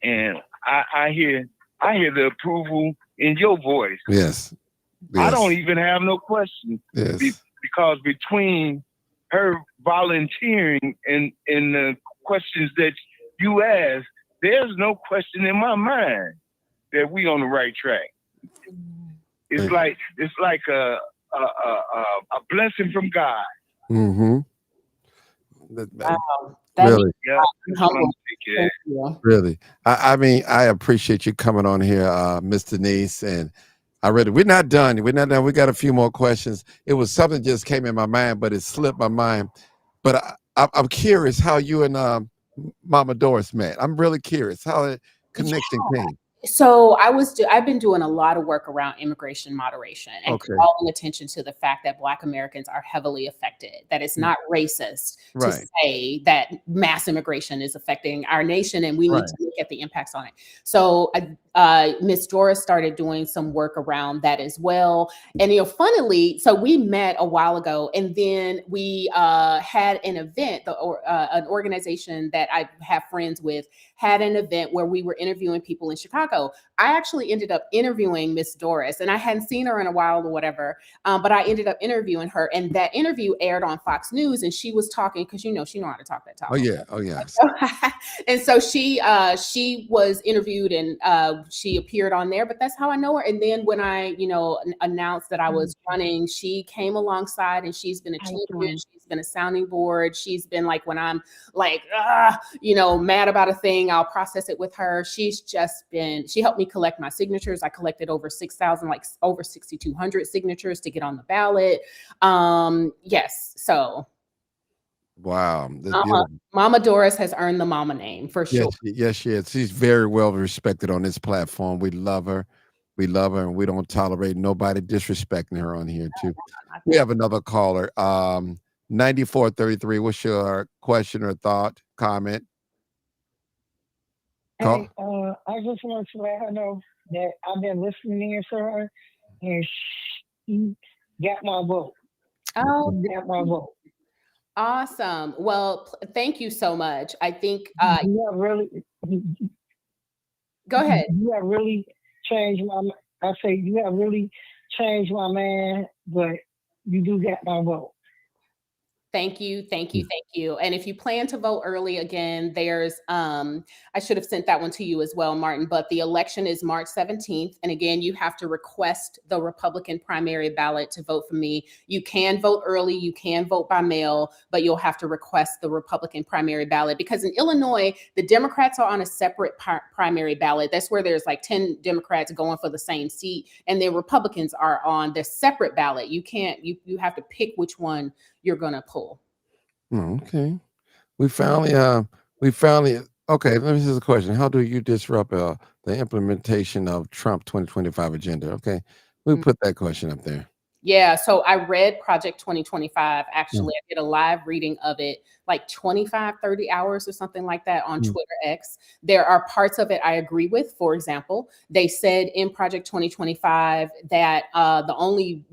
And I hear the approval in your voice. Yes. I don't even have no question. Yes. Because between her volunteering and the questions that you asked, there's no question in my mind that we on the right track. It's like a blessing from God. Mm-hmm. Wow. Really? Yeah. Really. I mean, I appreciate you coming on here, Miss Denise, and we're not done. We're not done. We got a few more questions. It was something just came in my mind, but it slipped my mind. But I'm curious how you and Mama Doris met. I'm really curious how the connection came. So I've been doing a lot of work around immigration moderation and calling attention to the fact that Black Americans are heavily affected, that it's not racist to say that mass immigration is affecting our nation and we need to look at the impacts on it. So Miss Doris started doing some work around that as well. And, funnily, so we met a while ago and then we had an event, an organization that I have friends with had an event where we were interviewing people in Chicago. I actually ended up interviewing Miss Doris, and I hadn't seen her in a while or whatever, but I ended up interviewing her, and that interview aired on Fox News, and she was talking, because she know how to talk that talk. Oh yeah. And so she was interviewed, and she appeared on there, but that's how I know her. And then when I, announced that I was running, she came alongside, and she's been a champion. She's been a sounding board. She's been like, when I'm like, mad about a thing, I'll process it with her. She helped me collect my signatures. I collected over 6,000, like over 6,200 signatures to get on the ballot. Yes. So. Wow. Mama Doris has earned the mama name for sure. Yes, she is. She's very well respected on this platform. We love her. And we don't tolerate nobody disrespecting her on here too. We have another caller. 9433. What's your question or thought, comment? Hey, I just want to let her know that I've been listening to her, and she got my vote. Oh, got my vote. Awesome. Well, thank you so much. I think you have really. Go ahead. You have really changed my. I say you have really changed my man, but you do get my vote. Thank you, thank you, thank you. And if you plan to vote early, again, there's I should have sent that one to you as well, Martin, but the election is March 17th. And again, you have to request the Republican primary ballot to vote for me. You can vote early, you can vote by mail, but you'll have to request the Republican primary ballot because in Illinois, the Democrats are on a separate primary ballot. That's where there's like 10 Democrats going for the same seat, and the Republicans are on their separate ballot. You can't, you have to pick which one you're gonna pull. Okay. We finally, okay, let me ask a question. How do you disrupt the implementation of Trump 2025 agenda? Okay. We'll put that question up there. Yeah, so I read Project 2025. Actually, I did a live reading of it, like 25, 30 hours or something like that on Twitter X. There are parts of it I agree with. For example, they said in Project 2025 that the only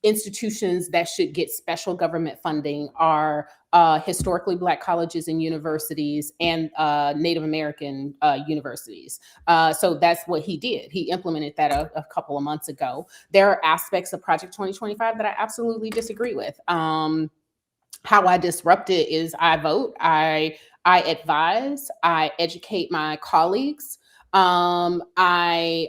institutions that should get special government funding are historically Black colleges and universities and Native American universities. So that's what he did. He implemented that a couple of months ago. There are aspects of Project 2025 that I absolutely disagree with. How I disrupt it is I vote, I advise, I educate my colleagues, I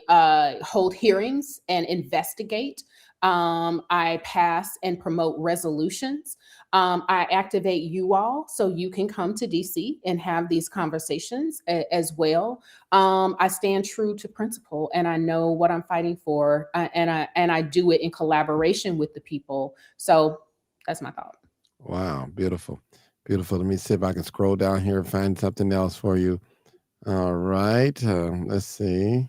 hold hearings and investigate. I pass and promote resolutions. I activate you all so you can come to DC and have these conversations as well. I stand true to principle and I know what I'm fighting for, and I do it in collaboration with the people. So that's my thought. Wow, beautiful, beautiful. Let me see if I can scroll down here and find something else for you. All right, let's see.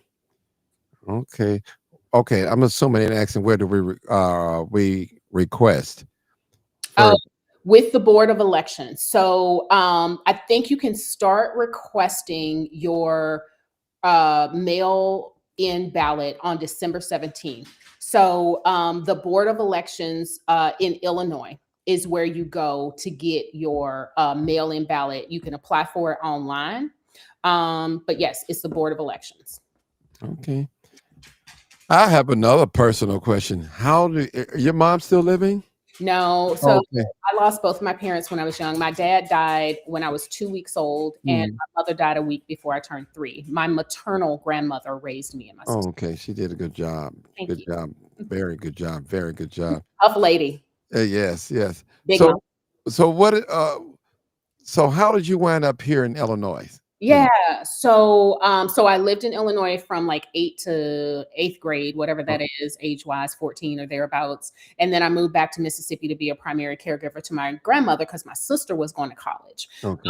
Okay. Okay, I'm assuming they're asking where do we request first? With the Board of Elections. So I think you can start requesting your mail-in ballot on December 17th. So the Board of Elections in Illinois is where you go to get your mail-in ballot. You can apply for it online. But yes, it's the Board of Elections. Okay. I have another personal question. How do your mom still living? No, so I lost both my parents when I was young. My dad died when I was 2 weeks old, and my mother died a week before I turned 3. My maternal grandmother raised me and my sister. Oh, okay. She did a good job. Thank Good you. job. Very good job. Very good job. Tough lady. Yes, yes. Big So, mom. so what? So how did you wind up here in Illinois? Yeah. So I lived in Illinois from like 8th to 8th grade, whatever that is, age-wise, 14 or thereabouts. And then I moved back to Mississippi to be a primary caregiver to my grandmother because my sister was going to college. Okay.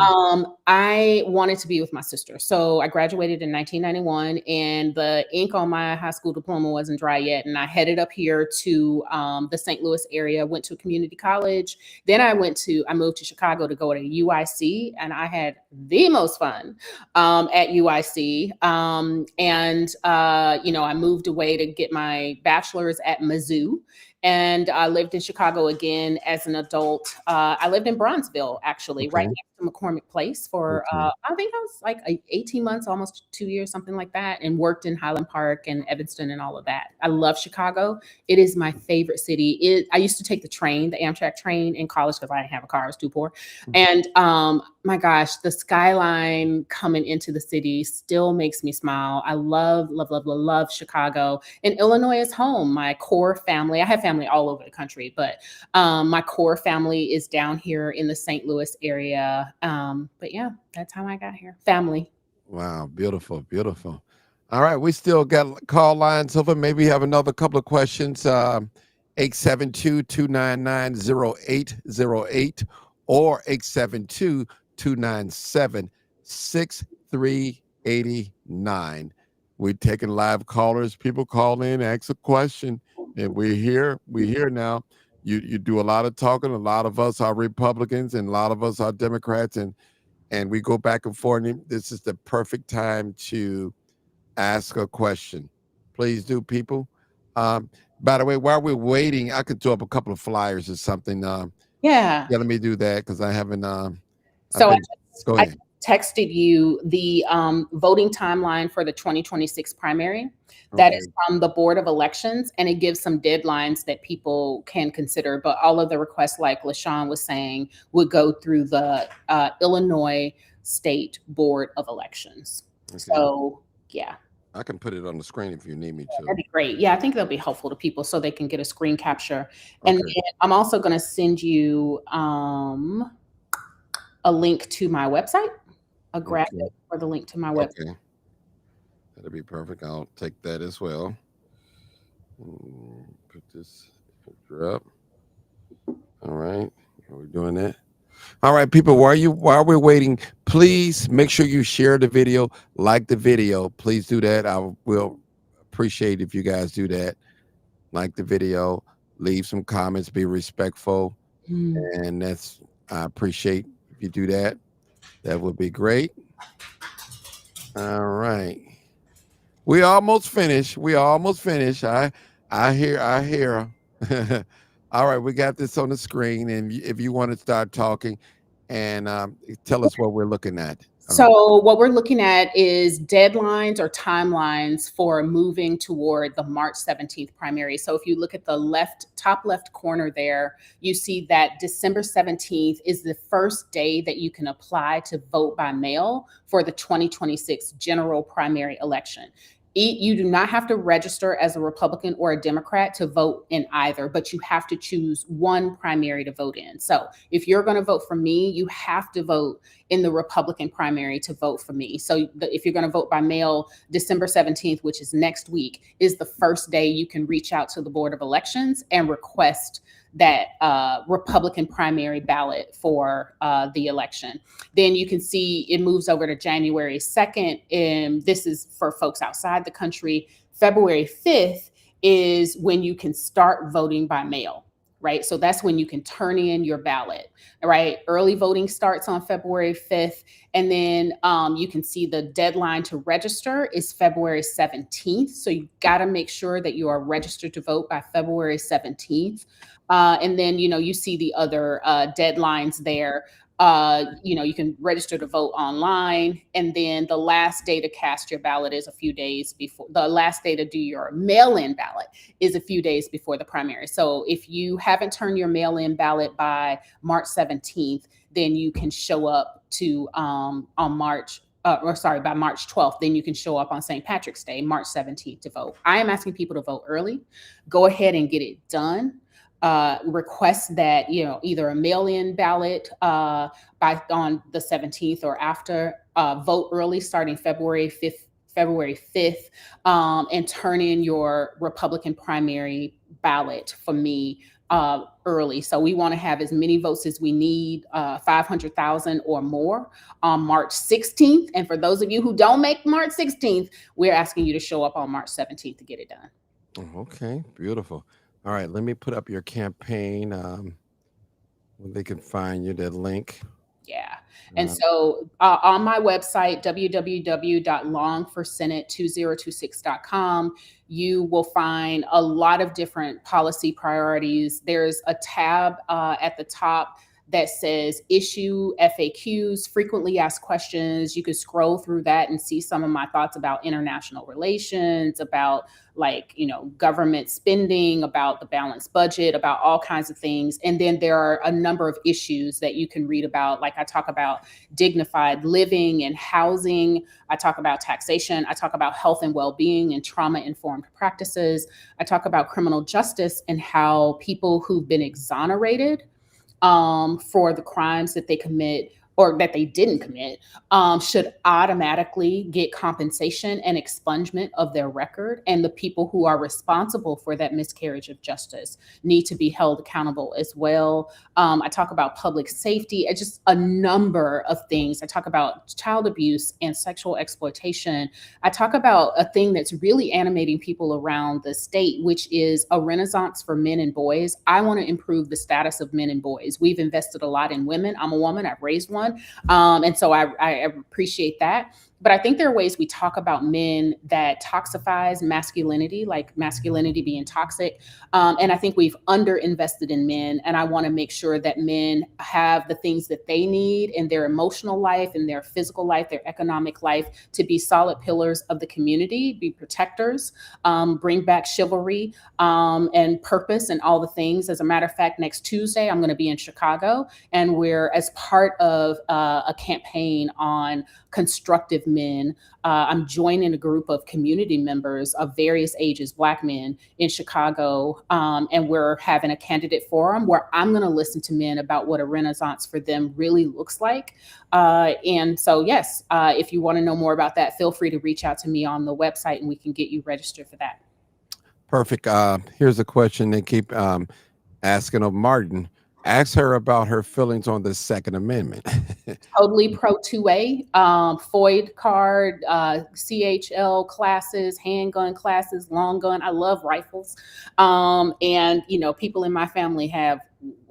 I wanted to be with my sister. So I graduated in 1991 and the ink on my high school diploma wasn't dry yet. And I headed up here to the St. Louis area, went to a community college. Then I moved to Chicago to go to UIC, and I had the most fun at UIC. I moved away to get my bachelor's at Mizzou. And I lived in Chicago again as an adult. I lived in Bronzeville, actually, right next to McCormick Place for, I think I was like 18 months, almost 2 years, something like that, and worked in Highland Park and Evanston and all of that. I love Chicago. It is my favorite city. I used to take the Amtrak train in college because I didn't have a car. I was too poor. And my gosh, the skyline coming into the city still makes me smile. I love, love, love, love, love Chicago. And Illinois is home. My core family, I have family all over the country, but my core family is down here in the St. Louis area. But yeah, that's how I got here. Family. Wow, beautiful, beautiful. All right, we still got call lines open. Maybe have another couple of questions. 872-299-0808 or 872-297-6389. We're taking live callers. People call in, ask a question, and we're here now. You do a lot of talking. A lot of us are Republicans and a lot of us are Democrats, and we go back and forth. And this is the perfect time to ask a question. Please do, people. By the way, while we're waiting, I could throw up a couple of flyers or something. Yeah. Let me do that because I haven't. So go ahead. texted you the voting timeline for the 2026 primary. That is from the Board of Elections, and it gives some deadlines that people can consider. But all of the requests, like LaShawn was saying, would go through the Illinois State Board of Elections. Okay. So, yeah. I can put it on the screen if you need me to. That'd be great. Yeah, I think that'll be helpful to people so they can get a screen capture. And then I'm also going to send you a link to my website, a graphic or the link to my website. Okay. That'll be perfect. I'll take that as well. Put this picture up. All right. Are we doing that? All right, people, while we're waiting, please make sure you share the video, like the video. Please do that. I will appreciate if you guys do that. Like the video, leave some comments, be respectful. And I appreciate if you do that. That would be great. All right. We almost finished. I hear. All right, we got this on the screen, and if you want to start talking and tell us what we're looking at. So what we're looking at is deadlines or timelines for moving toward the March 17th primary. So if you look at the top left corner there, you see that December 17th is the first day that you can apply to vote by mail for the 2026 general primary election. You do not have to register as a Republican or a Democrat to vote in either, but you have to choose one primary to vote in. So if you're going to vote for me, you have to vote in the Republican primary to vote for me. So if you're going to vote by mail, December 17th, which is next week, is the first day you can reach out to the Board of Elections and request that Republican primary ballot for the election. Then you can see it moves over to January 2nd. And this is for folks outside the country. February 5th is when you can start voting by mail, right? So that's when you can turn in your ballot, right? Early voting starts on February 5th. And then you can see the deadline to register is February 17th. So you got to make sure that you are registered to vote by February 17th. And then, you see the other deadlines there. You can register to vote online. And then the last day to cast your ballot is a few days before. The last day to do your mail-in ballot is a few days before the primary. So if you haven't turned your mail-in ballot by March 17th, then you can show up to by March 12th, then you can show up on St. Patrick's Day, March 17th to vote. I am asking people to vote early. Go ahead and get it done. Request that, either a mail-in ballot on the 17th or after, vote early starting February 5th, and turn in your Republican primary ballot for me early. So we want to have as many votes as we need, 500,000 or more on March 16th. And for those of you who don't make March 16th, we're asking you to show up on March 17th to get it done. Okay, beautiful. All right, let me put up your campaign where they can find you, that link. Yeah. And so on my website, www.longforsenate2026.com, you will find a lot of different policy priorities. There's a tab at the top that says issue FAQs, frequently asked questions. You can scroll through that and see some of my thoughts about international relations, about government spending, about the balanced budget, about all kinds of things. And then there are a number of issues that you can read about. Like I talk about dignified living and housing. I talk about taxation. I talk about health and well-being and trauma-informed practices. I talk about criminal justice and how people who've been exonerated for the crimes that they commit or that they didn't commit should automatically get compensation and expungement of their record. And the people who are responsible for that miscarriage of justice need to be held accountable as well. I talk about public safety, just a number of things. I talk about child abuse and sexual exploitation. I talk about a thing that's really animating people around the state, which is a renaissance for men and boys. I want to improve the status of men and boys. We've invested a lot in women. I'm a woman. I've raised one. And so I appreciate that. But I think there are ways we talk about men that toxifies masculinity, like masculinity being toxic. And I think we've underinvested in men. And I want to make sure that men have the things that they need in their emotional life, in their physical life, their economic life, to be solid pillars of the community, be protectors, bring back chivalry, and purpose and all the things. As a matter of fact, next Tuesday, I'm going to be in Chicago, and we're, as part of a campaign on constructive men, I'm joining a group of community members of various ages, Black men in Chicago, and we're having a candidate forum where I'm going to listen to men about what a renaissance for them really looks like. And so, yes, if you want to know more about that, feel free to reach out to me on the website, and we can get you registered for that. Perfect. Here's a question they keep asking of Martin. Ask her about her feelings on the Second Amendment. Totally pro 2A, FOID card, CHL classes, handgun classes, long gun. I love rifles. And, people in my family have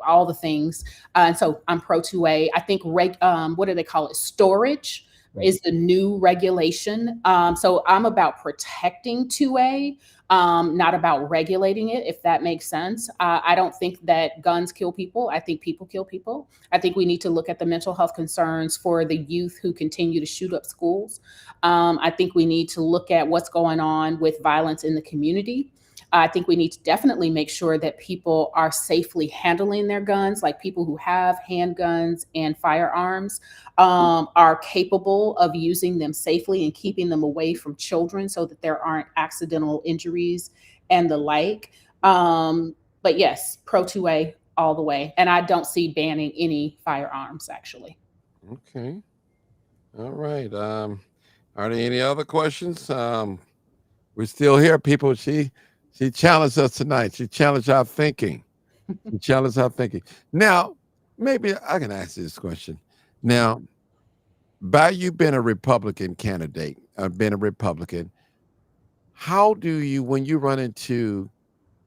all the things. And so I'm pro 2A. I think, what do they call it? Storage is the new regulation. So I'm about protecting 2A, not about regulating it, if that makes sense. I don't think that guns kill people. I think people kill people. I think we need to look at the mental health concerns for the youth who continue to shoot up schools. I think we need to look at what's going on with violence in the community. I think we need to definitely make sure that people are safely handling their guns, like people who have handguns and firearms are capable of using them safely and keeping them away from children so that there aren't accidental injuries and the like. But yes, pro 2A all the way. And I don't see banning any firearms, actually. Okay. All right. Are there any other questions? We're still here, people. She challenged us tonight. She challenged our thinking. She challenged our thinking. Now, maybe I can ask this question. Now, by you being a Republican candidate, being a Republican, how do you, when you run into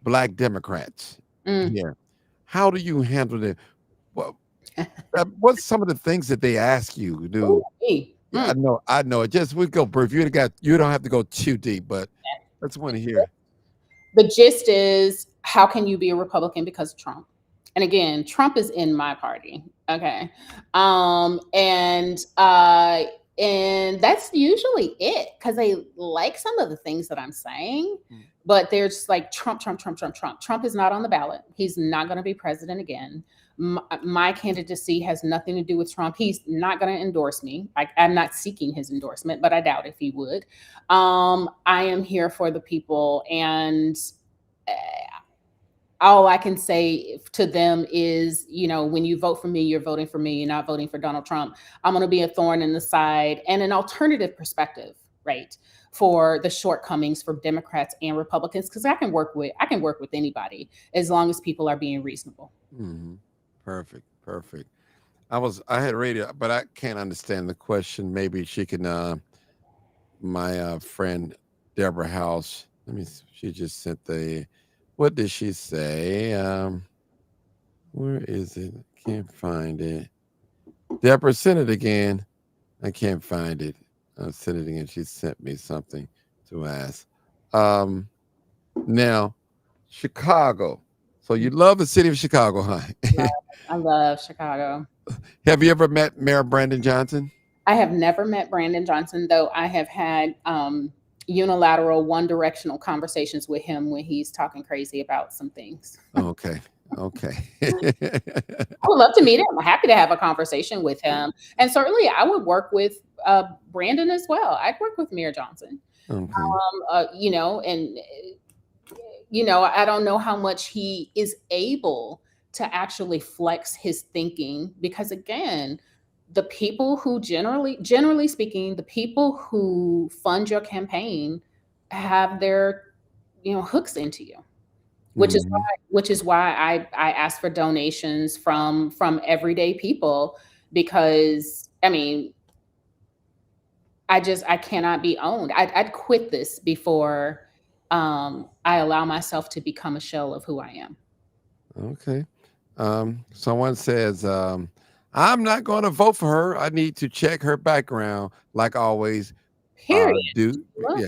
Black Democrats here, how do you handle it? Well, what's some of the things that they ask you to do? Yeah, I know. Just we go brief. You don't have to go too deep, but I just want to hear. The gist is, how can you be a Republican because of Trump? And again, Trump is in my party. Okay. And that's usually it, because they like some of the things that I'm saying, but they're just like Trump, Trump, Trump, Trump, Trump. Trump is not on the ballot. He's not going to be president again. My candidacy has nothing to do with Trump. He's not going to endorse me. I'm not seeking his endorsement, but I doubt if he would. I am here for the people, and all I can say to them is, when you vote for me, you're voting for me. You're not voting for Donald Trump. I'm going to be a thorn in the side and an alternative perspective, right, for the shortcomings for Democrats and Republicans, because I can work with anybody as long as people are being reasonable. Mm-hmm. Perfect. I had radio, but I can't understand the question. Maybe she can. My friend Deborah House. She just sent the. What did she say? Where is it? Can't find it. Deborah, sent it again. I can't find it. I sent it again. She sent me something to ask. Now, Chicago. So you love the city of Chicago, huh? I love Chicago. Have you ever met Mayor Brandon Johnson? I have never met Brandon Johnson, though I have had unilateral, one-directional conversations with him when he's talking crazy about some things. Okay. I would love to meet him. I'm happy to have a conversation with him. And certainly I would work with Brandon as well. I'd work with Mayor Johnson. Okay. I don't know how much he is able to actually flex his thinking, because again, the people who generally speaking, the people who fund your campaign have their, hooks into you, which is why I ask for donations from everyday people, because I cannot be owned. I'd quit this before I allow myself to become a shell of who I am. Okay. Someone says, I I'm not going to vote for her. I need to check her background, like always. Period. Yeah.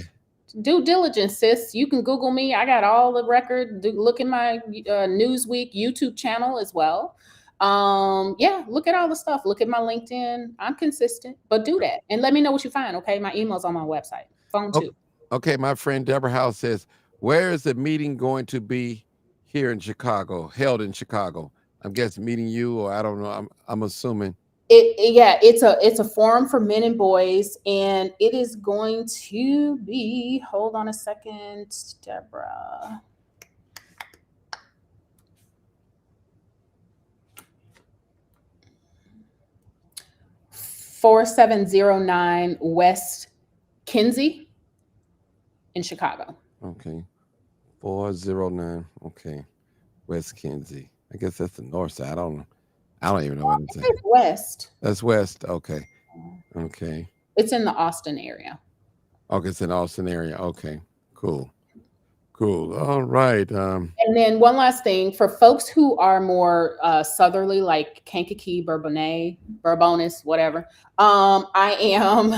Due diligence, sis. You can Google me. I got all the record. Look in my Newsweek YouTube channel as well. Yeah, look at all the stuff. Look at my LinkedIn. I'm consistent, but do that and let me know what you find. Okay, my email's on my website. Phone too. Okay, my friend Deborah House says, where is the meeting going to be here in Chicago, held in Chicago? I'm guessing meeting you, or I don't know. I'm assuming. It's a forum for men and boys, and it is going to be. Hold on a second, Deborah. $4709 West Kinsey in Chicago. Okay, 409. Okay, West Kinsey. I guess that's the north side. I don't even know what I'm saying. It's west. That's west. Okay. Okay. It's in the Austin area. Okay, it's in Austin area. Okay. Cool. All right. And then one last thing for folks who are more southerly, like Kankakee, Bourbonnais, whatever. I am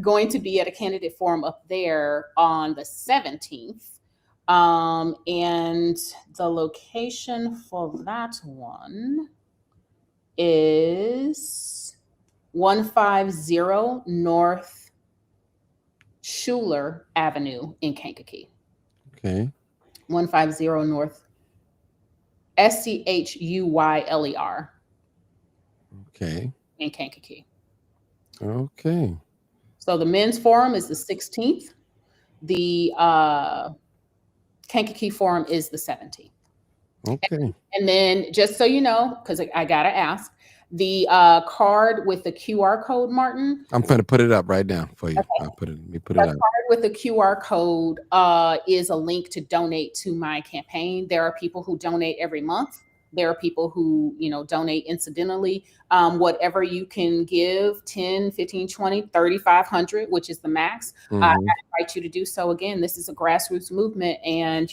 going to be at a candidate forum up there on the 17th. And the location for that one is 150 North Schuler Avenue in Kankakee. Okay. 150 North Schuyler. Okay. In Kankakee. Okay. So the men's forum is the 16th. The Kankakee forum is the 17th. Okay. And then just so you know, because I gotta ask, the card with the QR code, Martin. I'm going to put it up right now for you. Okay. Let me put it up. Card with the QR code is a link to donate to my campaign. There are people who donate every month. There are people who, donate incidentally. Whatever you can give, 10, 15, 20, 3,500, which is the max. Mhm. I invite you to do so. Again, this is a grassroots movement. And,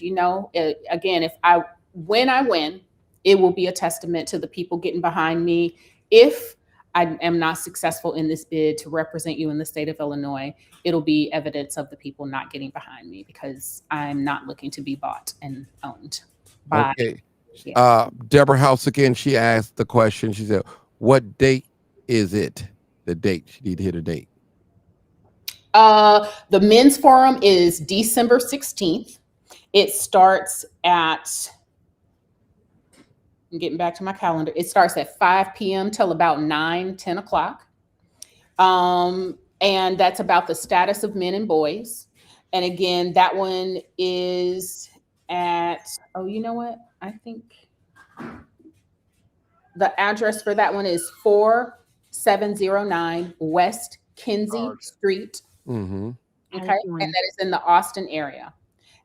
again, when I win, it will be a testament to the people getting behind me. If I am not successful in this bid to represent you in the state of Illinois, it'll be evidence of the people not getting behind me because I'm not looking to be bought and owned by. Okay. Yeah. Deborah House again, she asked the question. She said, what date is it? The date. She need to hear the date. The men's forum is December 16th. It starts at, I'm getting back to my calendar. It starts at 5 p.m. till about 10 o'clock. And that's about the status of men and boys. And again, that one is at, you know what? I think the address for that one is 4709 West Kinsey Street. Mm-hmm. Okay. And that is in the Austin area.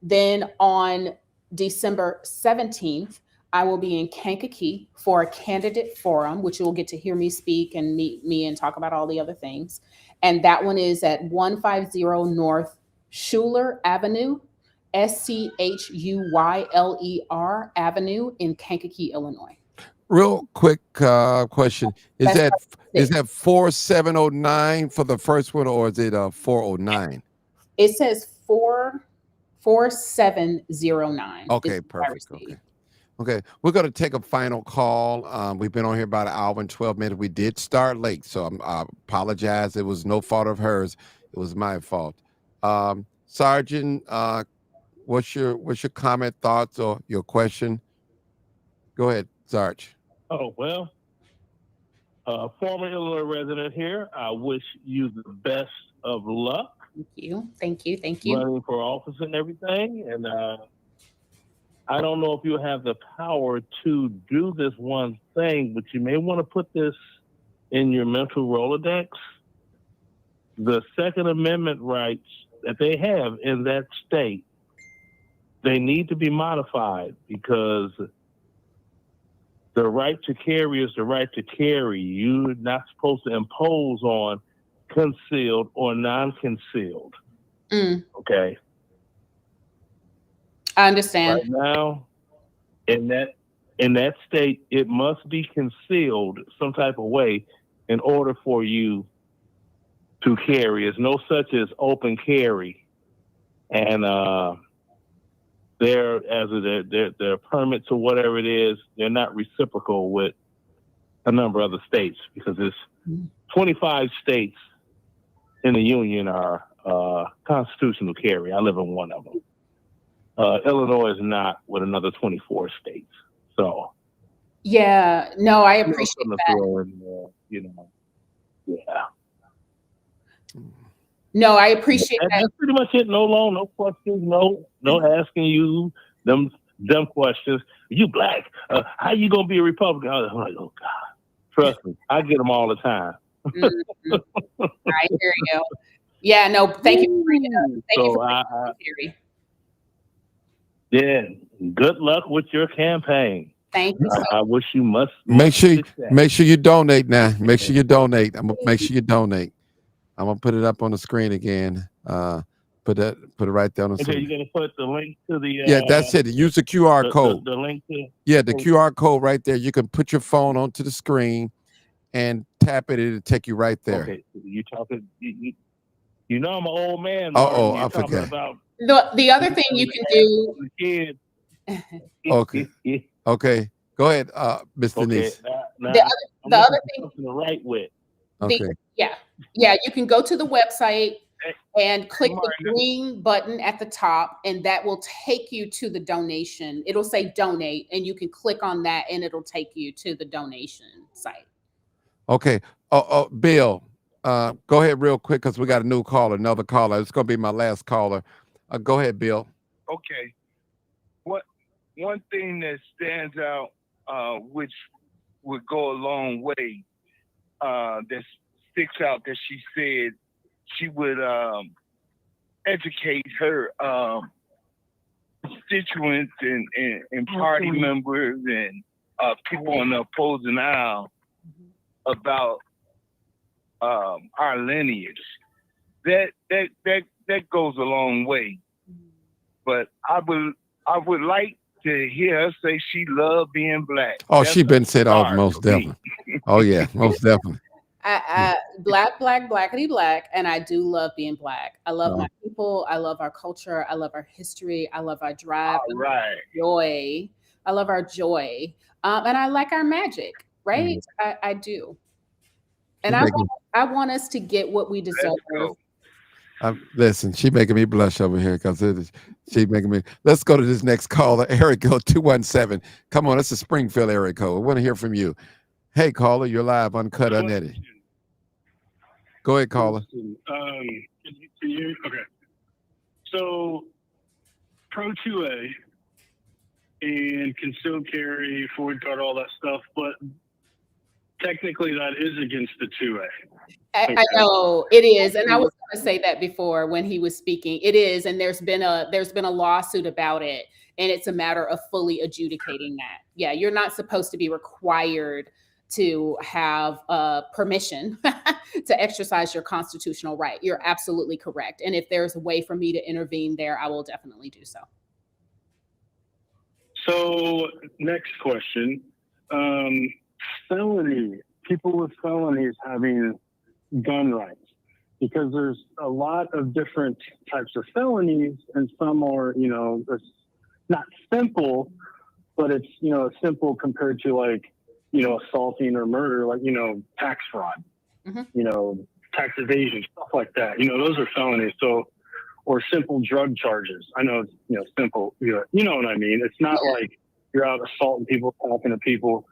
Then on December 17th, I will be in Kankakee for a candidate forum, which you will get to hear me speak and meet me and talk about all the other things. And that one is at 150 North Schuler Avenue, Schuyler Avenue in Kankakee, Illinois. Real quick question. Is that 4709 for the first one, or is it 409? It says 4709. Okay, perfect. Okay. We're going to take a final call. We've been on here about an hour and 12 minutes. We did start late, so I apologize. It was no fault of hers. It was my fault. Sergeant, what's your comment, thoughts, or your question? Go ahead, Sarge. Oh, well, former Illinois resident here. I wish you the best of luck. Thank you. Running for office and everything. And I don't know if you have the power to do this one thing, but you may want to put this in your mental Rolodex. The Second Amendment rights that they have in that state, they need to be modified because the right to carry is the right to carry. You're not supposed to impose on concealed or non-concealed. Okay. I understand. Right now, in that in that state, it must be concealed some type of way in order for you to carry. There's no such as open carry. And their permits or whatever it is, they're not reciprocal with a number of other states because it's 25 states in the union are constitutional carry. I live in one of them. Illinois is not with another 24 states. So yeah, no, I appreciate that. Yeah. No, I appreciate that. That's pretty much it. No loan, no questions, no asking you them questions. You black? How you gonna be a Republican? I'm like, oh God, trust me, I get them all the time. Mm-hmm. I hear you. Yeah, no, thank you for bringing it up. Thank you for bringing up, Terry. Yeah, good luck with your campaign. Thank you. I wish you must make sure you donate now. Make sure you donate. I'm gonna make sure you donate. I'm gonna put it up on the screen again. Put it right there on the screen. Okay, you're gonna put the link to the yeah, that's it. Use the QR code. The link to the QR code right there. You can put your phone onto the screen and tap it. It'll take you right there. Okay, you talking. You know I'm an old man. Oh, I forgot. About the other thing you can do. Okay. Okay. Go ahead, Mr. Denise. The other thing. The right way. Okay. Yeah, you can go to the website and click the green button at the top, and that will take you to the donation. It'll say donate, and you can click on that, and it'll take you to the donation site. Okay. Bill, go ahead real quick because we got another caller. It's going to be my last caller. Go ahead, Bill. Okay. One thing that stands out, which would go a long way, that sticks out that she said she would educate her constituents and party members and people on the opposing aisle about our lineage. That goes a long way. But I would like to hear her say she loved being black. Oh, she been said off most definitely. Oh yeah, most definitely. Blackity black, and I do love being black. I love my people. I love our culture. I love our history. I love our drive. All right. Joy. I love our joy, and I like our magic. Right? I do, and I want us to get what we deserve. Listen, she making me blush over here because she making me. Let's go to this next caller. Area code 217. Come on, that's a Springfield area code. I want to hear from you. Hey, caller, you're live, uncut, unedited. Go ahead, caller. Can you? Okay. So, Pro 2A and concealed carry, Ford card, all that stuff, but technically that is against the 2A. I know it is, and I was going to say that before when he was speaking. It is, and there's been a lawsuit about it, and it's a matter of fully adjudicating that. Yeah, you're not supposed to be required to have permission to exercise your constitutional right. You're absolutely correct, and if there's a way for me to intervene there, I will definitely do so. So, next question: felony people with felonies having gun rights, because there's a lot of different types of felonies, and some are, it's not simple, but it's, simple compared to like, assaulting or murder, like, tax fraud, tax evasion, stuff like that. Those are felonies. So, or simple drug charges. I know it's, simple, you know what I mean? It's not like you're out assaulting people, talking to people.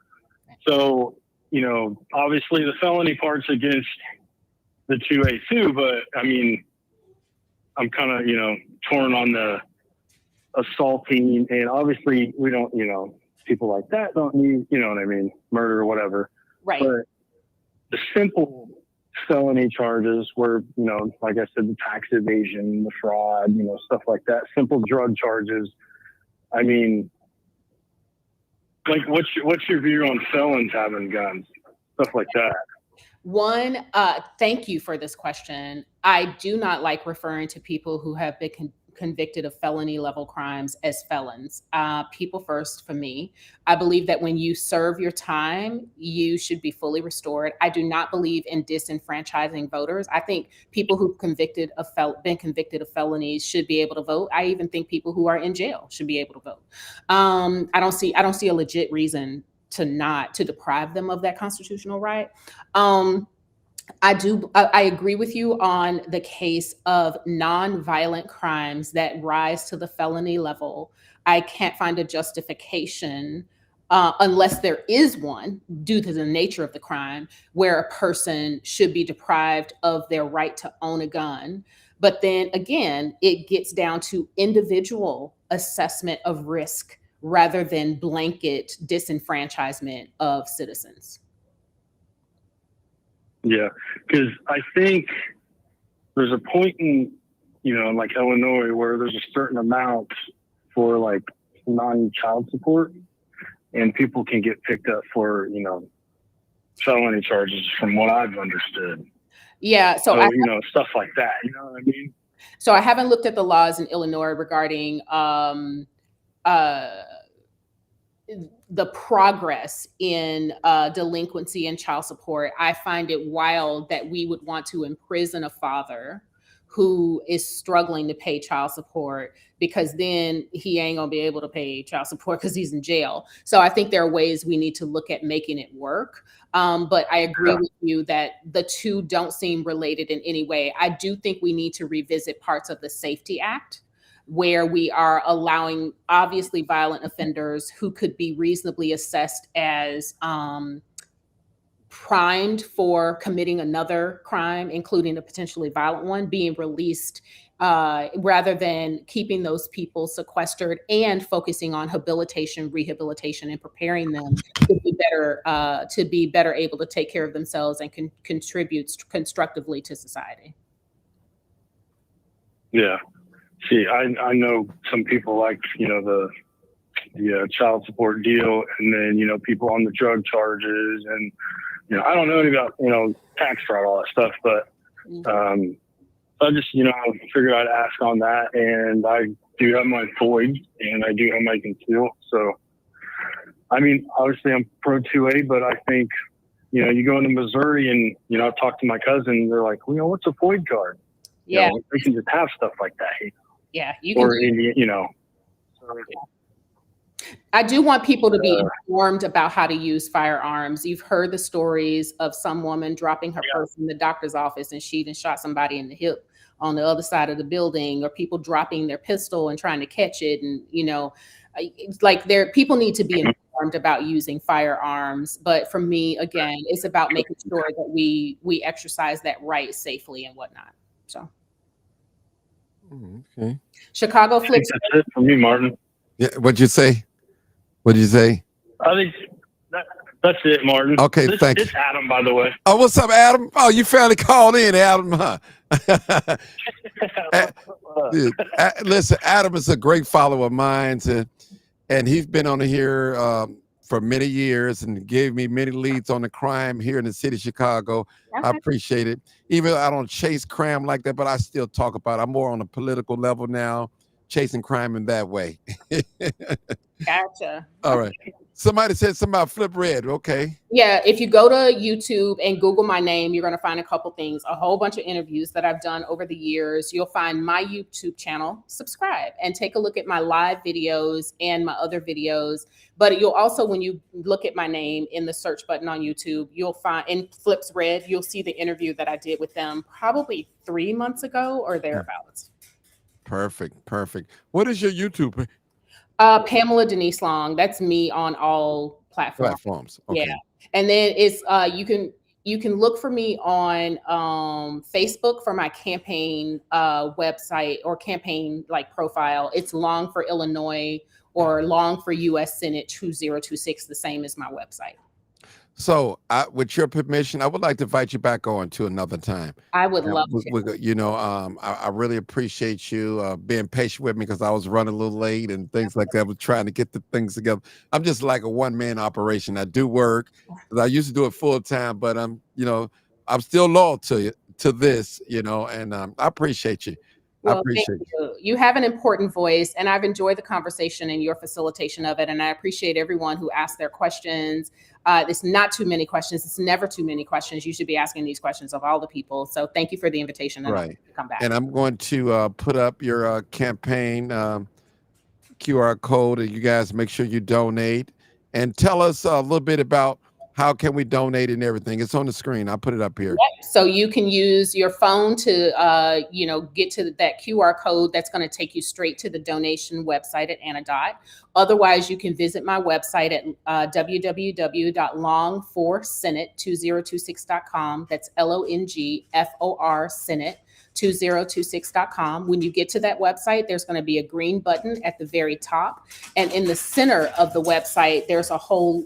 So, obviously the felony part's against the 2A too, but I mean, I'm kind of, torn on the assaulting, and obviously we don't, people like that don't need, what I mean, murder or whatever. Right. But the simple felony charges were, like I said, the tax evasion, the fraud, stuff like that, simple drug charges. I mean, like, what's your view on felons having guns, stuff like that? Thank you for this question. I do not like referring to people who have been convicted of felony level crimes as felons. People first for me. I believe that when you serve your time, you should be fully restored. I do not believe in disenfranchising voters. I think people who've been convicted of felonies should be able to vote. I even think people who are in jail should be able to vote. I don't see a legit reason to deprive them of that constitutional right. I agree with you on the case of non-violent crimes that rise to the felony level. I can't find a justification unless there is one due to the nature of the crime where a person should be deprived of their right to own a gun. But then again, it gets down to individual assessment of risk rather than blanket disenfranchisement of citizens. Yeah, because I think there's a point in, like Illinois where there's a certain amount for like non-child support, and people can get picked up for, felony charges from what I've understood. Yeah, so stuff like that. You know what I mean? So I haven't looked at the laws in Illinois regarding the progress in delinquency and child support. I find it wild that we would want to imprison a father who is struggling to pay child support because then he ain't gonna be able to pay child support because he's in jail. So I think there are ways we need to look at making it work. But I agree with you that the two don't seem related in any way. I do think we need to revisit parts of the Safety Act where we are allowing obviously violent offenders who could be reasonably assessed as primed for committing another crime, including a potentially violent one, being released rather than keeping those people sequestered and focusing on rehabilitation, and preparing them to be better able to take care of themselves and contribute constructively to society. Yeah. See, I know some people like, the child support deal, and then, people on the drug charges, and, I don't know any about, tax fraud, all that stuff, but I just, I figured I'd ask on that, and I do have my FOID, and I do have my conceal. So, I mean, obviously I'm pro 2A, but I think, you go into Missouri and, I talk to my cousin, they're like, what's a FOID card? Yeah. They can just have stuff like that. Yeah, you can. So, I do want people to be informed about how to use firearms. You've heard the stories of some woman dropping her purse in the doctor's office and she shot somebody in the hip on the other side of the building, or people dropping their pistol and trying to catch it. And, it's like people need to be informed about using firearms. But for me, again, it's about making sure that we exercise that right safely and whatnot. So. Okay. Chicago I think flips. that's it for me, Martin. Yeah. What'd you say? I think that's it, Martin. Okay, thank you. It's Adam, by the way. Oh, what's up, Adam? Oh, you finally called in, Adam, huh? Dude, listen, Adam is a great follower of mine, and he's been on here for many years and gave me many leads on the crime here in the city of Chicago. Okay. I appreciate it. Even though I don't chase crime like that, but I still talk about it. I'm more on a political level now, chasing crime in that way. Gotcha. All right. Somebody said something about Flip Red. Okay. Yeah, if you go to YouTube and Google my name, you're going to find a couple things, a whole bunch of interviews that I've done over the years. You'll find my YouTube channel, subscribe, and take a look at my live videos and my other videos. But you'll also, when you look at my name in the search button on YouTube, you'll find in Flips Red, you'll see the interview that I did with them probably 3 months ago or thereabouts. Perfect. What is your YouTube? Pamela Denise Long. That's me on all platforms. Okay. Yeah, and then it's you can look for me on Facebook for my campaign website or campaign profile. It's Long for Illinois or Long for U.S. Senate 2026. The same as my website. So, with your permission, I would like to invite you back on to another time. I would love to. I really appreciate you being patient with me because I was running a little late and things like that. I was trying to get the things together. I'm just like a one-man operation. I do work. I used to do it full time, but I'm still loyal to this, and I appreciate you. I Well, thank appreciate you. you. You have an important voice, and I've enjoyed the conversation and your facilitation of it. And I appreciate everyone who asked their questions. It's not too many questions. It's never too many questions. You should be asking these questions of all the people. So thank you for the invitation and Right. to come back. And I'm going to put up your campaign QR code, and you guys make sure you donate. And tell us a little bit about how can we donate and everything. It's on the screen. I'll put it up here. Yep. So you can use your phone to, get to that QR code. That's going to take you straight to the donation website at Anadot. Otherwise, you can visit my website at www.long4senate2026.com. That's LONGFOR Senate 2026.com. When you get to that website, there's going to be a green button at the very top. And in the center of the website, there's a whole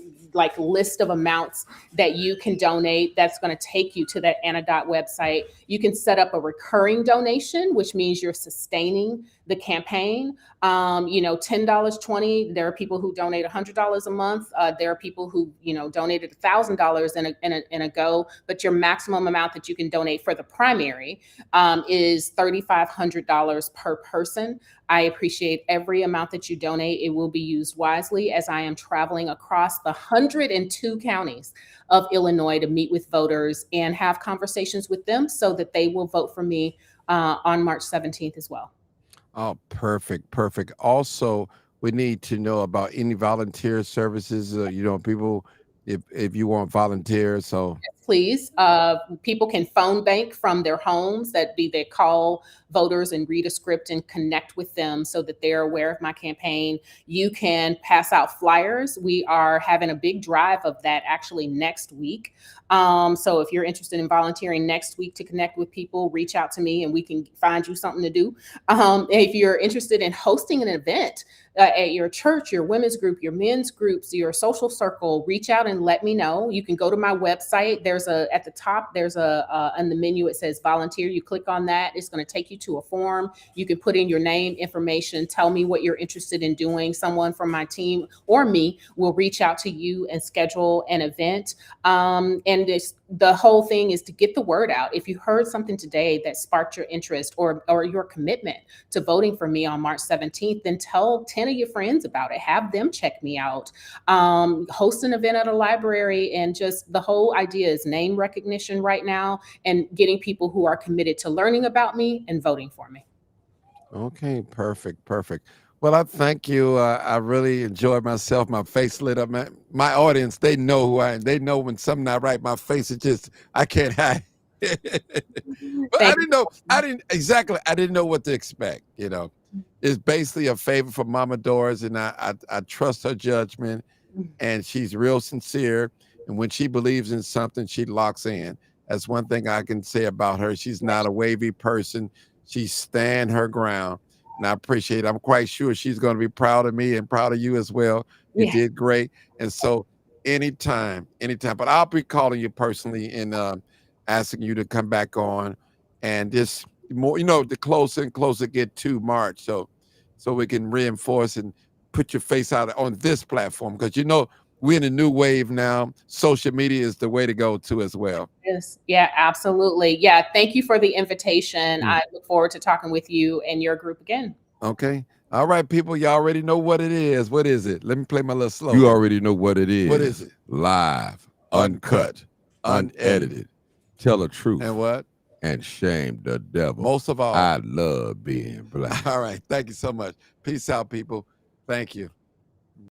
list of amounts that you can donate. That's going to take you to that Anadot website. You can set up a recurring donation, which means you're sustaining the campaign. $10, $20. There are people who donate $100 a month. There are people who, donated $1,000 in a go. But your maximum amount that you can donate for the primary is $3,500 per person. I appreciate every amount that you donate. It will be used wisely as I am traveling across the 102 counties of Illinois to meet with voters and have conversations with them so that they will vote for me on March 17th as well. Oh, perfect, perfect. Also, we need to know about any volunteer services. People, if you want volunteers, so please. People can phone bank from their homes. They call voters and read a script and connect with them so that they're aware of my campaign. You can pass out flyers. We are having a big drive of that actually next week. So if you're interested in volunteering next week to connect with people, reach out to me and we can find you something to do. If you're interested in hosting an event at your church, your women's group, your men's groups, your social circle, reach out and let me know. You can go to my website. At the top, there's in the menu, it says volunteer. You click on that. It's going to take you to a form. You can put in your name, information, tell me what you're interested in doing. Someone from my team or me will reach out to you and schedule an event. And the whole thing is to get the word out. If you heard something today that sparked your interest or your commitment to voting for me on March 17th, then tell 10 of your friends about it. Have them check me out. Host an event at a library, and just the whole idea is name recognition right now and getting people who are committed to learning about me and voting for me. Okay, perfect, perfect. Well, I thank you. I really enjoyed myself. My face lit up. My audience, they know who I am. They know when something not right. My face is just, I can't hide. But I didn't know what to expect. It's basically a favor for Mama Doris, and I trust her judgment, and she's real sincere. And when she believes in something, she locks in. That's one thing I can say about her. She's not a wavy person. She stand her ground. And I appreciate it. I'm quite sure she's going to be proud of me and proud of you as well. You did great. And so anytime. But I'll be calling you personally and asking you to come back on. And just more, the closer and closer get to March. So we can reinforce and put your face out on this platform. Because we're in a new wave now. Social media is the way to go too as well. Yes. Yeah, absolutely. Yeah. Thank you for the invitation. I look forward to talking with you and your group again. Okay. All right, people. Y'all already know what it is. What is it? Let me play my little slogan. You already know what it is. What is it? Live, uncut, unedited. Tell the truth. And what? And shame the devil. Most of all, I love being black. All right. Thank you so much. Peace out, people. Thank you.